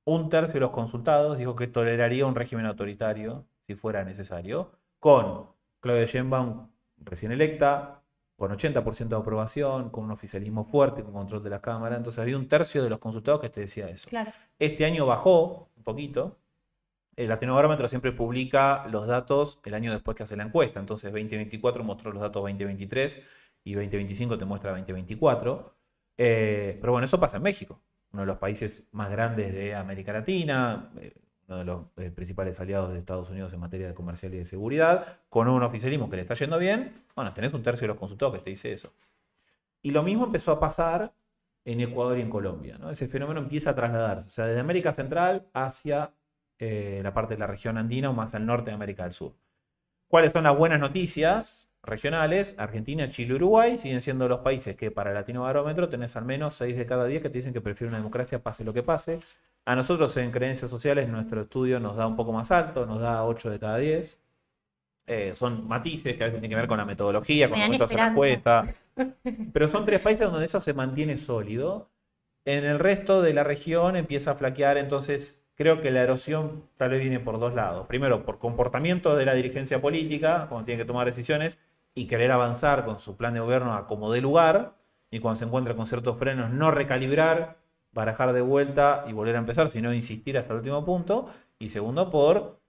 1/3 de los consultados dijo que toleraría un régimen autoritario si fuera necesario, con Claudia Sheinbaum recién electa, con 80% de aprobación, con un oficialismo fuerte, con control de la Cámara. Entonces había 1/3 de los consultados que te decía eso. Claro. Este año bajó un poquito. El Latinobarómetro siempre publica los datos el año después que hace la encuesta. Entonces 2024 mostró los datos 2023 y 2025 te muestra 2024. Pero bueno, eso pasa en México, uno de los países más grandes de América Latina, uno de los principales aliados de Estados Unidos en materia de comercial y de seguridad, con un oficialismo que le está yendo bien, bueno, tenés un tercio de los consultados que te dice eso. Y lo mismo empezó a pasar en Ecuador y en Colombia, ¿no? Ese fenómeno empieza a trasladarse, o sea, desde América Central hacia la parte de la región andina o más al norte de América del Sur. ¿Cuáles son las buenas noticias regionales? Argentina, Chile, Uruguay siguen siendo los países que para el Latinobarómetro tenés al menos 6 de cada 10 que te dicen que prefieren una democracia pase lo que pase. A nosotros en creencias sociales nuestro estudio nos da un poco más alto, nos da 8 de cada 10. Son matices que a veces tienen que ver con la metodología, con Me el dan momento de hacer la esperanza. encuesta. Pero son 3 países donde eso se mantiene sólido. En el resto de la región empieza a flaquear, entonces creo que la erosión tal vez viene por 2 lados. Primero, por comportamiento de la dirigencia política, cuando tiene que tomar decisiones y querer avanzar con su plan de gobierno a como dé lugar, y cuando se encuentra con ciertos frenos, no recalibrar, barajar de vuelta y volver a empezar, sino insistir hasta el último punto. Y segundo, por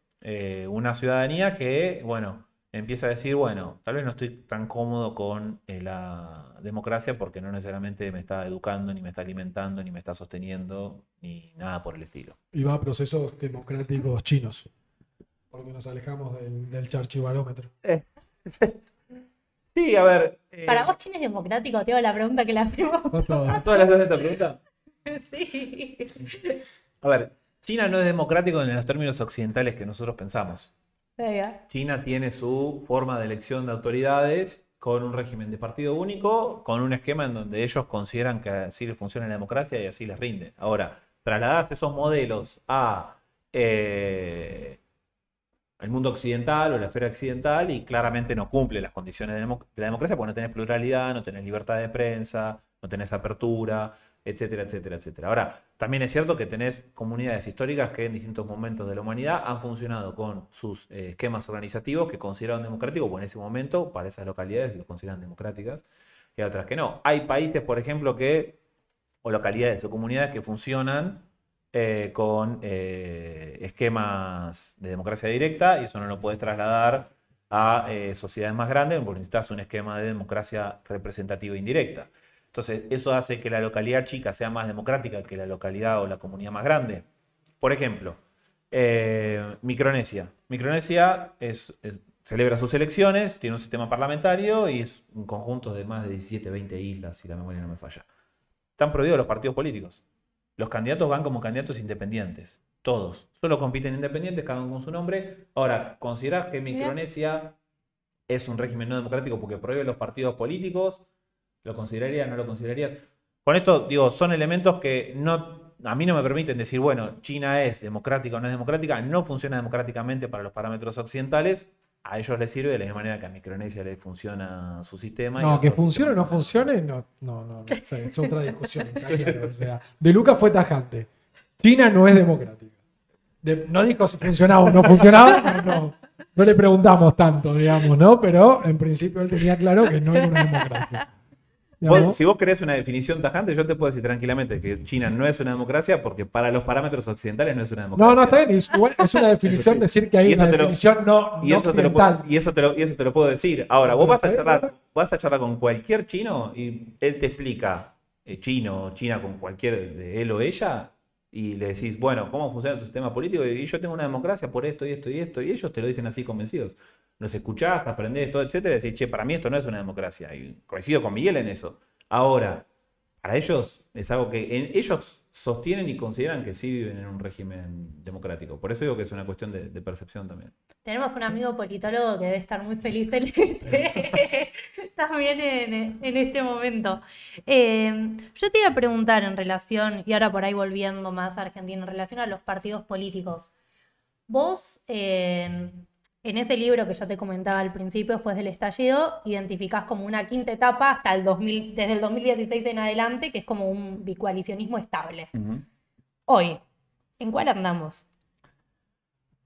una ciudadanía que, bueno, empieza a decir, bueno, tal vez no estoy tan cómodo con la democracia porque no necesariamente me está educando, ni me está alimentando, ni me está sosteniendo, ni nada por el estilo. Y va a procesos democráticos chinos. Porque nos alejamos del charchibarómetro. Sí, a ver. ¿Para vos China es democrático? Te hago la pregunta que le hacemos. ¿Todas las veces esta pregunta? Sí. A ver, China no es democrático en los términos occidentales que nosotros pensamos. Venga. China tiene su forma de elección de autoridades con un régimen de partido único, con un esquema en donde ellos consideran que así les funciona la democracia y así les rinde. Ahora, trasladarse esos modelos al mundo occidental o la esfera occidental y claramente no cumple las condiciones de la democracia porque no tenés pluralidad, no tenés libertad de prensa, no tenés apertura, etcétera, etcétera, etcétera. Ahora, también es cierto que tenés comunidades históricas que en distintos momentos de la humanidad han funcionado con sus esquemas organizativos que consideraron democráticos, o en ese momento, para esas localidades lo consideran democráticas, y hay otras que no. Hay países, por ejemplo, o localidades o comunidades que funcionan con esquemas de democracia directa, y eso no lo puedes trasladar a sociedades más grandes porque necesitas un esquema de democracia representativa indirecta. Entonces, eso hace que la localidad chica sea más democrática que la localidad o la comunidad más grande. Por ejemplo, Micronesia. Micronesia celebra sus elecciones, tiene un sistema parlamentario y es un conjunto de más de 17, 20 islas, si la memoria no me falla. Están prohibidos los partidos políticos. Los candidatos van como candidatos independientes. Todos. Solo compiten independientes, cada uno con su nombre. Ahora, ¿considerás que Micronesia es un régimen no democrático porque prohíbe los partidos políticos? ¿Lo considerarías? ¿No lo considerarías? Con esto, digo, son elementos que a mí no me permiten decir, bueno, China es democrática o no es democrática. No funciona democráticamente para los parámetros occidentales. A ellos les sirve de la misma manera que a Micronesia les funciona su sistema. No, que funcione o no funcione, no. O sea, es otra discusión. Está claro. O sea, De Luca fue tajante. China no es democrática. No dijo si funcionaba o no funcionaba, no le preguntamos tanto, digamos, ¿no? Pero en principio él tenía claro que no era una democracia. Si vos querés una definición tajante, yo te puedo decir tranquilamente que China no es una democracia porque para los parámetros occidentales no es una democracia. No, está bien. Es una definición sí. decir que hay una definición no occidental. Y eso te lo puedo decir. Ahora, vos vas a charlar con cualquier chino y él te explica, chino o china con cualquier de él o ella, y le decís, bueno, ¿cómo funciona tu sistema político? Y yo tengo una democracia por esto y esto y esto. Y ellos te lo dicen así convencidos. Los escuchás, aprendés, todo, etcétera, y decís, che, para mí esto no es una democracia. Y coincido con Miguel en eso. Ahora, para ellos es algo que ellos sostienen y consideran que sí viven en un régimen democrático. Por eso digo que es una cuestión de percepción también. Tenemos un amigo politólogo que debe estar muy feliz también en este momento. Yo te iba a preguntar en relación, y ahora por ahí volviendo más a Argentina, en relación a los partidos políticos. Vos, en ese libro que yo te comentaba al principio, después del estallido, identificás como una quinta etapa hasta desde el 2016 en adelante, que es como un bicoalicionismo estable. Hoy, ¿en cuál andamos?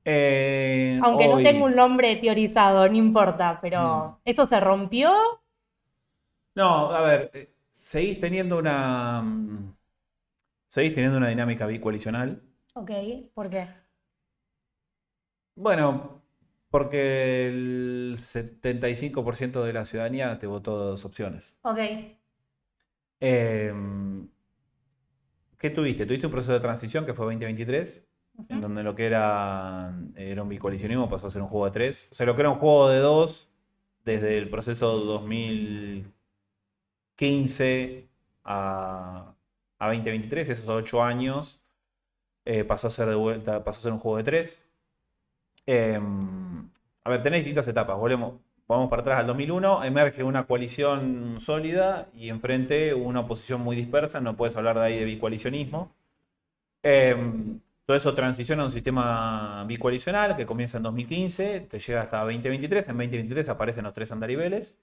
Aunque no tengo un nombre teorizado, no importa, pero ¿eso se rompió? No, a ver, seguís teniendo una dinámica bicoalicional. Ok, ¿por qué? Bueno, porque el 75% de la ciudadanía te votó 2 opciones. Ok. ¿Qué tuviste? Tuviste un proceso de transición que fue 2023, en donde lo que era un bicoalicionismo pasó a ser un juego de 3. O sea, lo que era un juego de 2 desde el proceso 2015 a 2023, esos 8 años, pasó a ser de vuelta, pasó a ser un juego de 3. A ver, tenés distintas etapas. Vamos para atrás al 2001, emerge una coalición sólida y enfrente una oposición muy dispersa. No puedes hablar de ahí de bicoalicionismo. Todo eso transiciona a un sistema bicoalicional que comienza en 2015, te llega hasta 2023. En 2023 aparecen los 3 andariveles.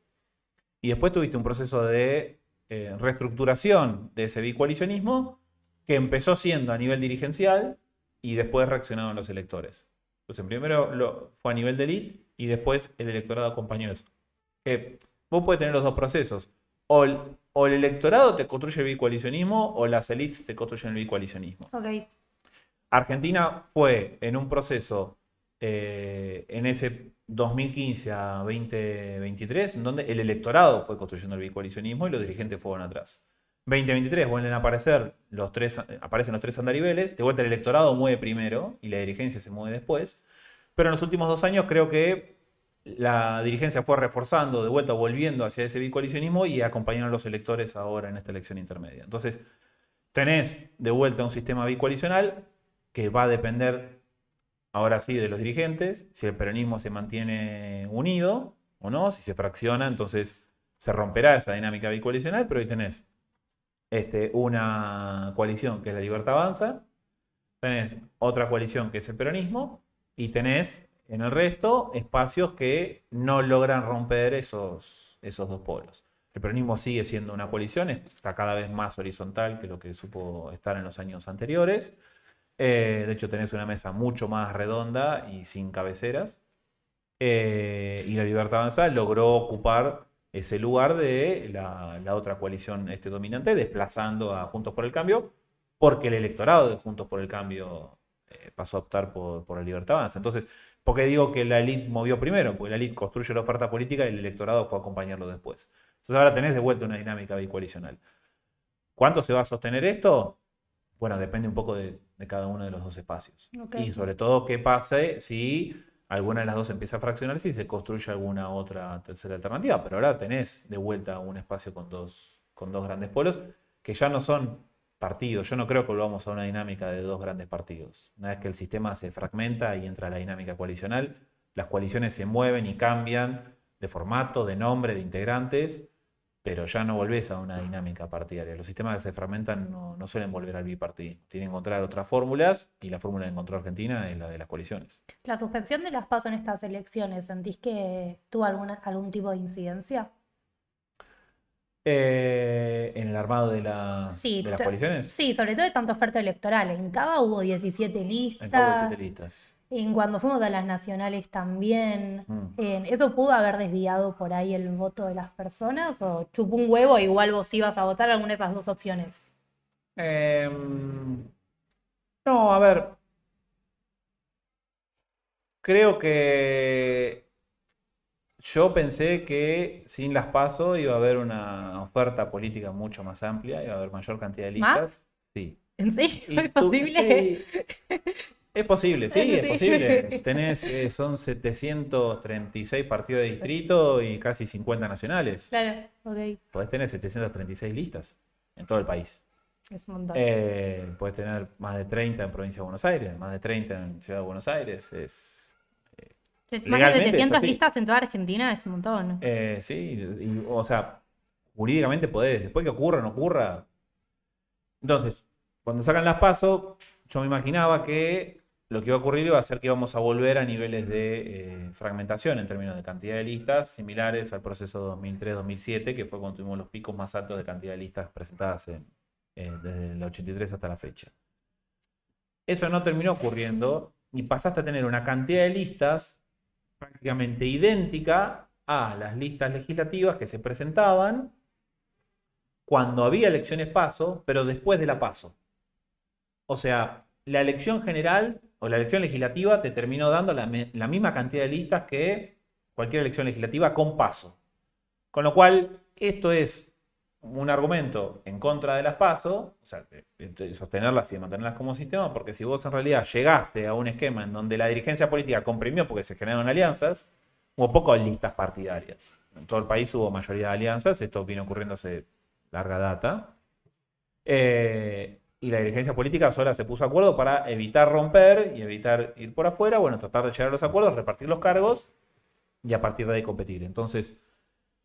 Y después tuviste un proceso de reestructuración de ese bicoalicionismo que empezó siendo a nivel dirigencial y después reaccionaron los electores. Entonces, primero fue a nivel de élite y después el electorado acompañó eso. Vos podés tener los dos procesos. O el electorado te construye el bicoalicionismo o las élites te construyen el bicoalicionismo. Ok. Argentina fue en un proceso en ese 2015 a 2023, en donde el electorado fue construyendo el bicoalicionismo y los dirigentes fueron atrás. 2023 vuelven a aparecen los 3 andariveles, de vuelta el electorado mueve primero y la dirigencia se mueve después, pero en los últimos 2 años creo que la dirigencia fue reforzando, de vuelta volviendo hacia ese bicoalicionismo y acompañaron a los electores ahora en esta elección intermedia. Entonces, tenés de vuelta un sistema bicoalicional que va a depender ahora sí de los dirigentes, si el peronismo se mantiene unido o no, si se fracciona, entonces se romperá esa dinámica bicoalicional, pero hoy tenés una coalición que es la Libertad Avanza, tenés otra coalición que es el peronismo y tenés en el resto espacios que no logran romper esos 2 polos. El peronismo sigue siendo una coalición, está cada vez más horizontal que lo que supo estar en los años anteriores. De hecho, tenés una mesa mucho más redonda y sin cabeceras. Y la Libertad Avanza logró ocupar ese lugar de la otra coalición dominante, desplazando a Juntos por el Cambio, porque el electorado de Juntos por el Cambio pasó a optar por la Libertad Avanza. Entonces, ¿por qué digo que la élite movió primero? Porque la élite construye la oferta política y el electorado fue a acompañarlo después. Entonces ahora tenés de vuelta una dinámica bicoalicional. ¿Cuánto se va a sostener esto? Bueno, depende un poco de cada uno de los 2 espacios. Okay. Y sobre todo qué pase si alguna de las 2 empieza a fraccionar, si se construye alguna otra tercera alternativa. Pero ahora tenés de vuelta un espacio con dos grandes polos que ya no son partidos. Yo no creo que volvamos a una dinámica de 2 grandes partidos. Una vez que el sistema se fragmenta y entra la dinámica coalicional, las coaliciones se mueven y cambian de formato, de nombre, de integrantes, pero ya no volvés a una dinámica partidaria. Los sistemas que se fragmentan no suelen volver al bipartidismo. Tienen que encontrar otras fórmulas y la fórmula que encontró Argentina es la de las coaliciones. ¿La suspensión de las PASO en estas elecciones, sentís que tuvo algún tipo de incidencia? ¿En el armado de las coaliciones? Sí, sobre todo de tanta oferta electoral. En Cava hubo 17 listas. En Cava 17 listas. En cuando fuimos a las nacionales también. ¿Eso pudo haber desviado por ahí el voto de las personas? ¿O chupó un huevo e igual vos ibas a votar alguna de esas 2 opciones? No, a ver. Creo que yo pensé que sin las PASO iba a haber una oferta política mucho más amplia, iba a haber mayor cantidad de listas. ¿Más? Sí. ¿En serio? Y ¿Es posible? Sí. Es posible, sí, es Sí. posible. Tenés, son 736 partidos de distrito y casi 50 nacionales. Claro, ok. Podés tener 736 listas en todo el país. Es un montón. Podés tener más de 30 en Provincia de Buenos Aires, más de 30 en Ciudad de Buenos Aires. Más de legalmente es 700 así. listas en toda Argentina es un montón. Sí, o sea, jurídicamente podés. Después que ocurra o no ocurra. Entonces, cuando sacan las PASO, yo me imaginaba que lo que iba a ocurrir iba a ser que íbamos a volver a niveles de fragmentación en términos de cantidad de listas, similares al proceso 2003-2007, que fue cuando tuvimos los picos más altos de cantidad de listas presentadas desde el 83 hasta la fecha. Eso no terminó ocurriendo y pasaste a tener una cantidad de listas prácticamente idéntica a las listas legislativas que se presentaban cuando había elecciones PASO, pero después de la PASO. O sea, la elección general o la elección legislativa te terminó dando la misma cantidad de listas que cualquier elección legislativa con PASO. Con lo cual, esto es un argumento en contra de las PASO, o sea, de sostenerlas y mantenerlas como sistema, porque si vos en realidad llegaste a un esquema en donde la dirigencia política comprimió porque se generaron alianzas, hubo pocas listas partidarias. En todo el país hubo mayoría de alianzas, esto viene ocurriendo hace larga data. Y la dirigencia política sola se puso de acuerdo para evitar romper y evitar ir por afuera, bueno, tratar de llegar a los acuerdos, repartir los cargos y a partir de ahí competir. Entonces,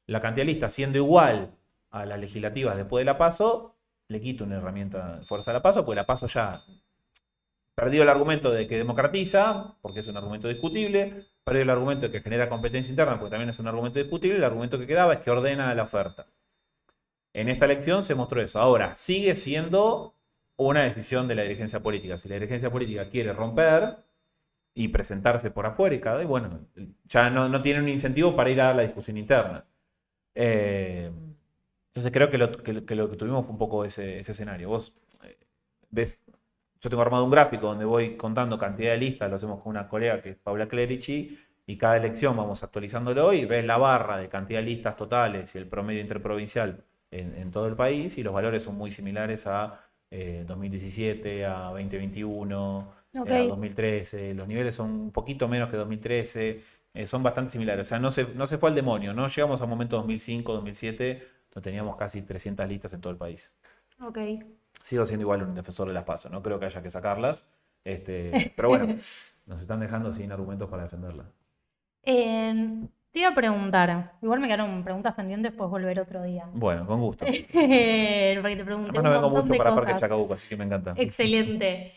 la cantidad de listas siendo igual a las legislativas después de la PASO, le quita una herramienta de fuerza a la PASO, porque la PASO ya perdió el argumento de que democratiza, porque es un argumento discutible, perdió el argumento de que genera competencia interna, porque también es un argumento discutible, el argumento que quedaba es que ordena la oferta. En esta elección se mostró eso. Ahora, sigue siendo una decisión de la dirigencia política. Si la dirigencia política quiere romper y presentarse por afuera y cada vez, bueno, ya no tiene un incentivo para ir a dar la discusión interna. Entonces creo que lo que tuvimos fue un poco ese escenario. Vos ves, yo tengo armado un gráfico donde voy contando cantidad de listas, lo hacemos con una colega que es Paula Clerici, y cada elección vamos actualizándolo y ves la barra de cantidad de listas totales y el promedio interprovincial en todo el país, y los valores son muy similares a 2017, a 2021, a 2013. Los niveles son un poquito menos que 2013, son bastante similares. O sea, no se fue al demonio, no llegamos a un momento 2005, 2007, donde teníamos casi 300 listas en todo el país. Ok. Sigo siendo igual un defensor de las PASO, no creo que haya que sacarlas, pero bueno, nos están dejando sin argumentos para defenderlas. Te iba a preguntar, igual me quedaron preguntas pendientes, pues volver otro día. Bueno, con gusto. Porque te pregunté Además no un vengo montón mucho de para cosas. Parque Chacabuco, así que me encanta. Excelente.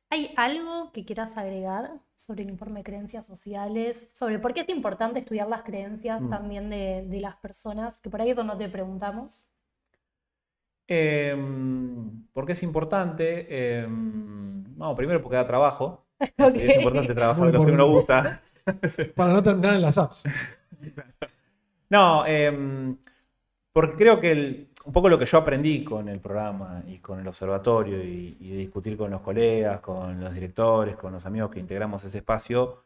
¿Hay algo que quieras agregar sobre el informe de creencias sociales? Sobre por qué es importante estudiar las creencias también de las personas, que por ahí eso no te preguntamos. ¿Por qué es importante? No, primero porque da trabajo. Ok. Es importante trabajar Muy de lo que uno importante. gusta. Para no terminar en las apps. No, porque creo que un poco lo que yo aprendí con el programa y con el observatorio y de discutir con los colegas, con los directores, con los amigos que integramos ese espacio,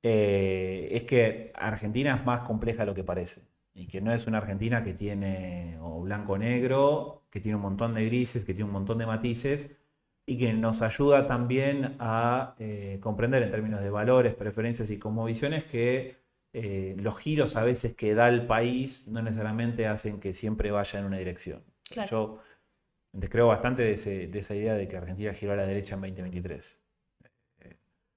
es que Argentina es más compleja de lo que parece. Y que no es una Argentina que tiene o blanco o negro, que tiene un montón de grises, que tiene un montón de matices, y que nos ayuda también a comprender en términos de valores, preferencias y cosmovisiones que los giros a veces que da el país no necesariamente hacen que siempre vaya en una dirección. Claro. Yo descreo bastante de esa idea de que Argentina giró a la derecha en 2023.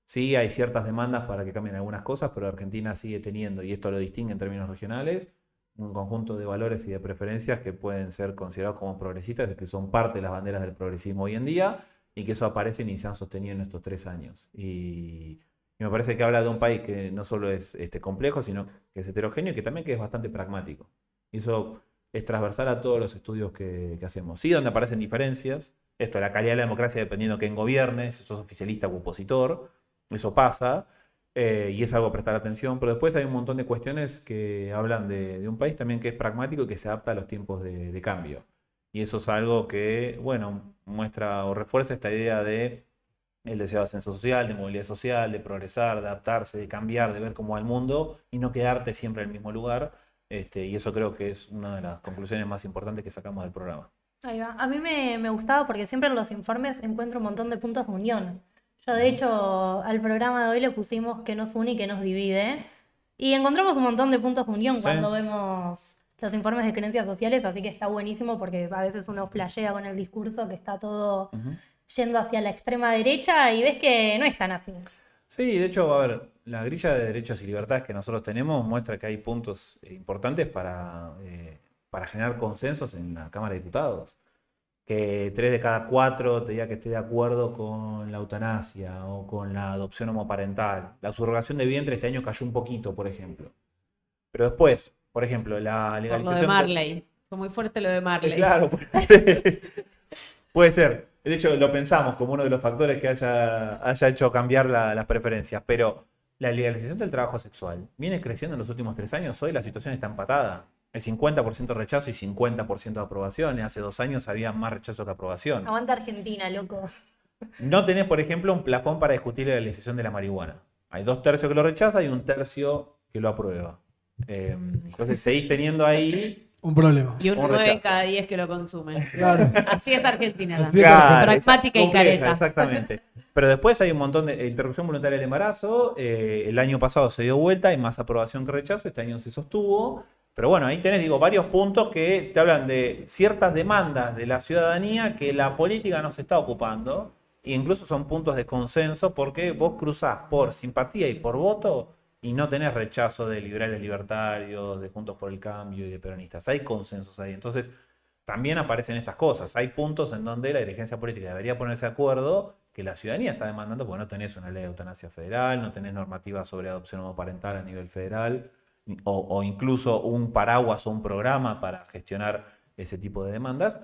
Sí, hay ciertas demandas para que cambien algunas cosas, pero Argentina sigue teniendo, y esto lo distingue en términos regionales, un conjunto de valores y de preferencias que pueden ser considerados como progresistas, que son parte de las banderas del progresismo hoy en día, y que eso aparecen y se han sostenido en estos 3 años. Y me parece que habla de un país que no solo es complejo, sino que es heterogéneo y que también que es bastante pragmático. Y eso es transversal a todos los estudios que hacemos. Sí, donde aparecen diferencias, esto, la calidad de la democracia dependiendo de quién gobierne, si sos oficialista u opositor, eso pasa, y es algo a prestar atención, pero después hay un montón de cuestiones que hablan de un país también que es pragmático y que se adapta a los tiempos de cambio. Y eso es algo que, bueno, muestra o refuerza esta idea de el deseo de ascenso social, de movilidad social, de progresar, de adaptarse, de cambiar, de ver cómo va el mundo y no quedarte siempre en el mismo lugar. Y eso creo que es una de las conclusiones más importantes que sacamos del programa. Ahí va. A mí me gustaba porque siempre en los informes encuentro un montón de puntos de unión. Yo, de hecho, al programa de hoy le pusimos qué nos une y qué nos divide. Y encontramos un montón de puntos de unión cuando vemos los informes de creencias sociales, así que está buenísimo porque a veces uno flashea con el discurso que está todo yendo hacia la extrema derecha y ves que no es tan así. Sí, de hecho, a ver, la grilla de derechos y libertades que nosotros tenemos muestra que hay puntos importantes para generar consensos en la Cámara de Diputados. Que 3 de cada 4 te diga que esté de acuerdo con la eutanasia o con la adopción homoparental. La subrogación de vientre este año cayó un poquito, por ejemplo. Pero después, por ejemplo, la legalización... Por lo de Marley. Fue muy fuerte lo de Marley. Claro, puede ser. De hecho, lo pensamos como uno de los factores que haya hecho cambiar las preferencias. Pero la legalización del trabajo sexual viene creciendo en los últimos 3 años. Hoy la situación está empatada. El 50% rechazo y 50% de aprobación. Hace 2 años había más rechazo que aprobación. Aguanta Argentina, loco. No tenés, por ejemplo, un plafón para discutir la legalización de la marihuana. Hay 2/3 que lo rechaza y 1/3 que lo aprueba. Entonces seguís teniendo ahí Un problema. Y un Un 9 en rechazo. cada 10 que lo consumen. Claro. Así es Argentina Así también. es. Pragmática y compleja, careta. Exactamente. Pero después hay un montón de interrupción voluntaria del embarazo. El año pasado se dio vuelta, hay más aprobación que rechazo. Este año se sostuvo. Pero bueno, ahí tenés, digo, varios puntos que te hablan de ciertas demandas de la ciudadanía que la política no se está ocupando. E incluso son puntos de consenso porque vos cruzás por simpatía y por voto y no tenés rechazo de liberales libertarios, de Juntos por el Cambio y de peronistas. Hay consensos ahí. Entonces, también aparecen estas cosas. Hay puntos en donde la dirigencia política debería ponerse de acuerdo que la ciudadanía está demandando, porque no tenés una ley de eutanasia federal, no tenés normativa sobre adopción homoparental a nivel federal, o incluso un paraguas o un programa para gestionar ese tipo de demandas.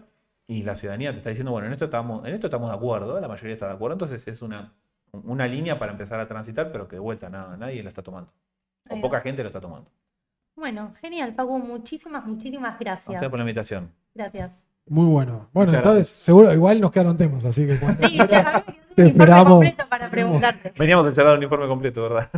Y la ciudadanía te está diciendo, bueno, en esto estamos de acuerdo, la mayoría está de acuerdo. Entonces es una línea para empezar a transitar, pero que de vuelta nadie lo está tomando. O Ahí va. poca gente lo está tomando. Bueno, genial, Facu, muchísimas A gracias. usted por la invitación. Gracias. Muy bueno. Bueno, Muchas entonces, gracias. seguro, igual nos quedaron temas, así que cuando Sí, ya a mí me quedó Te un informe esperamos. completo para preguntarte. Veníamos a charlar un informe completo, ¿verdad?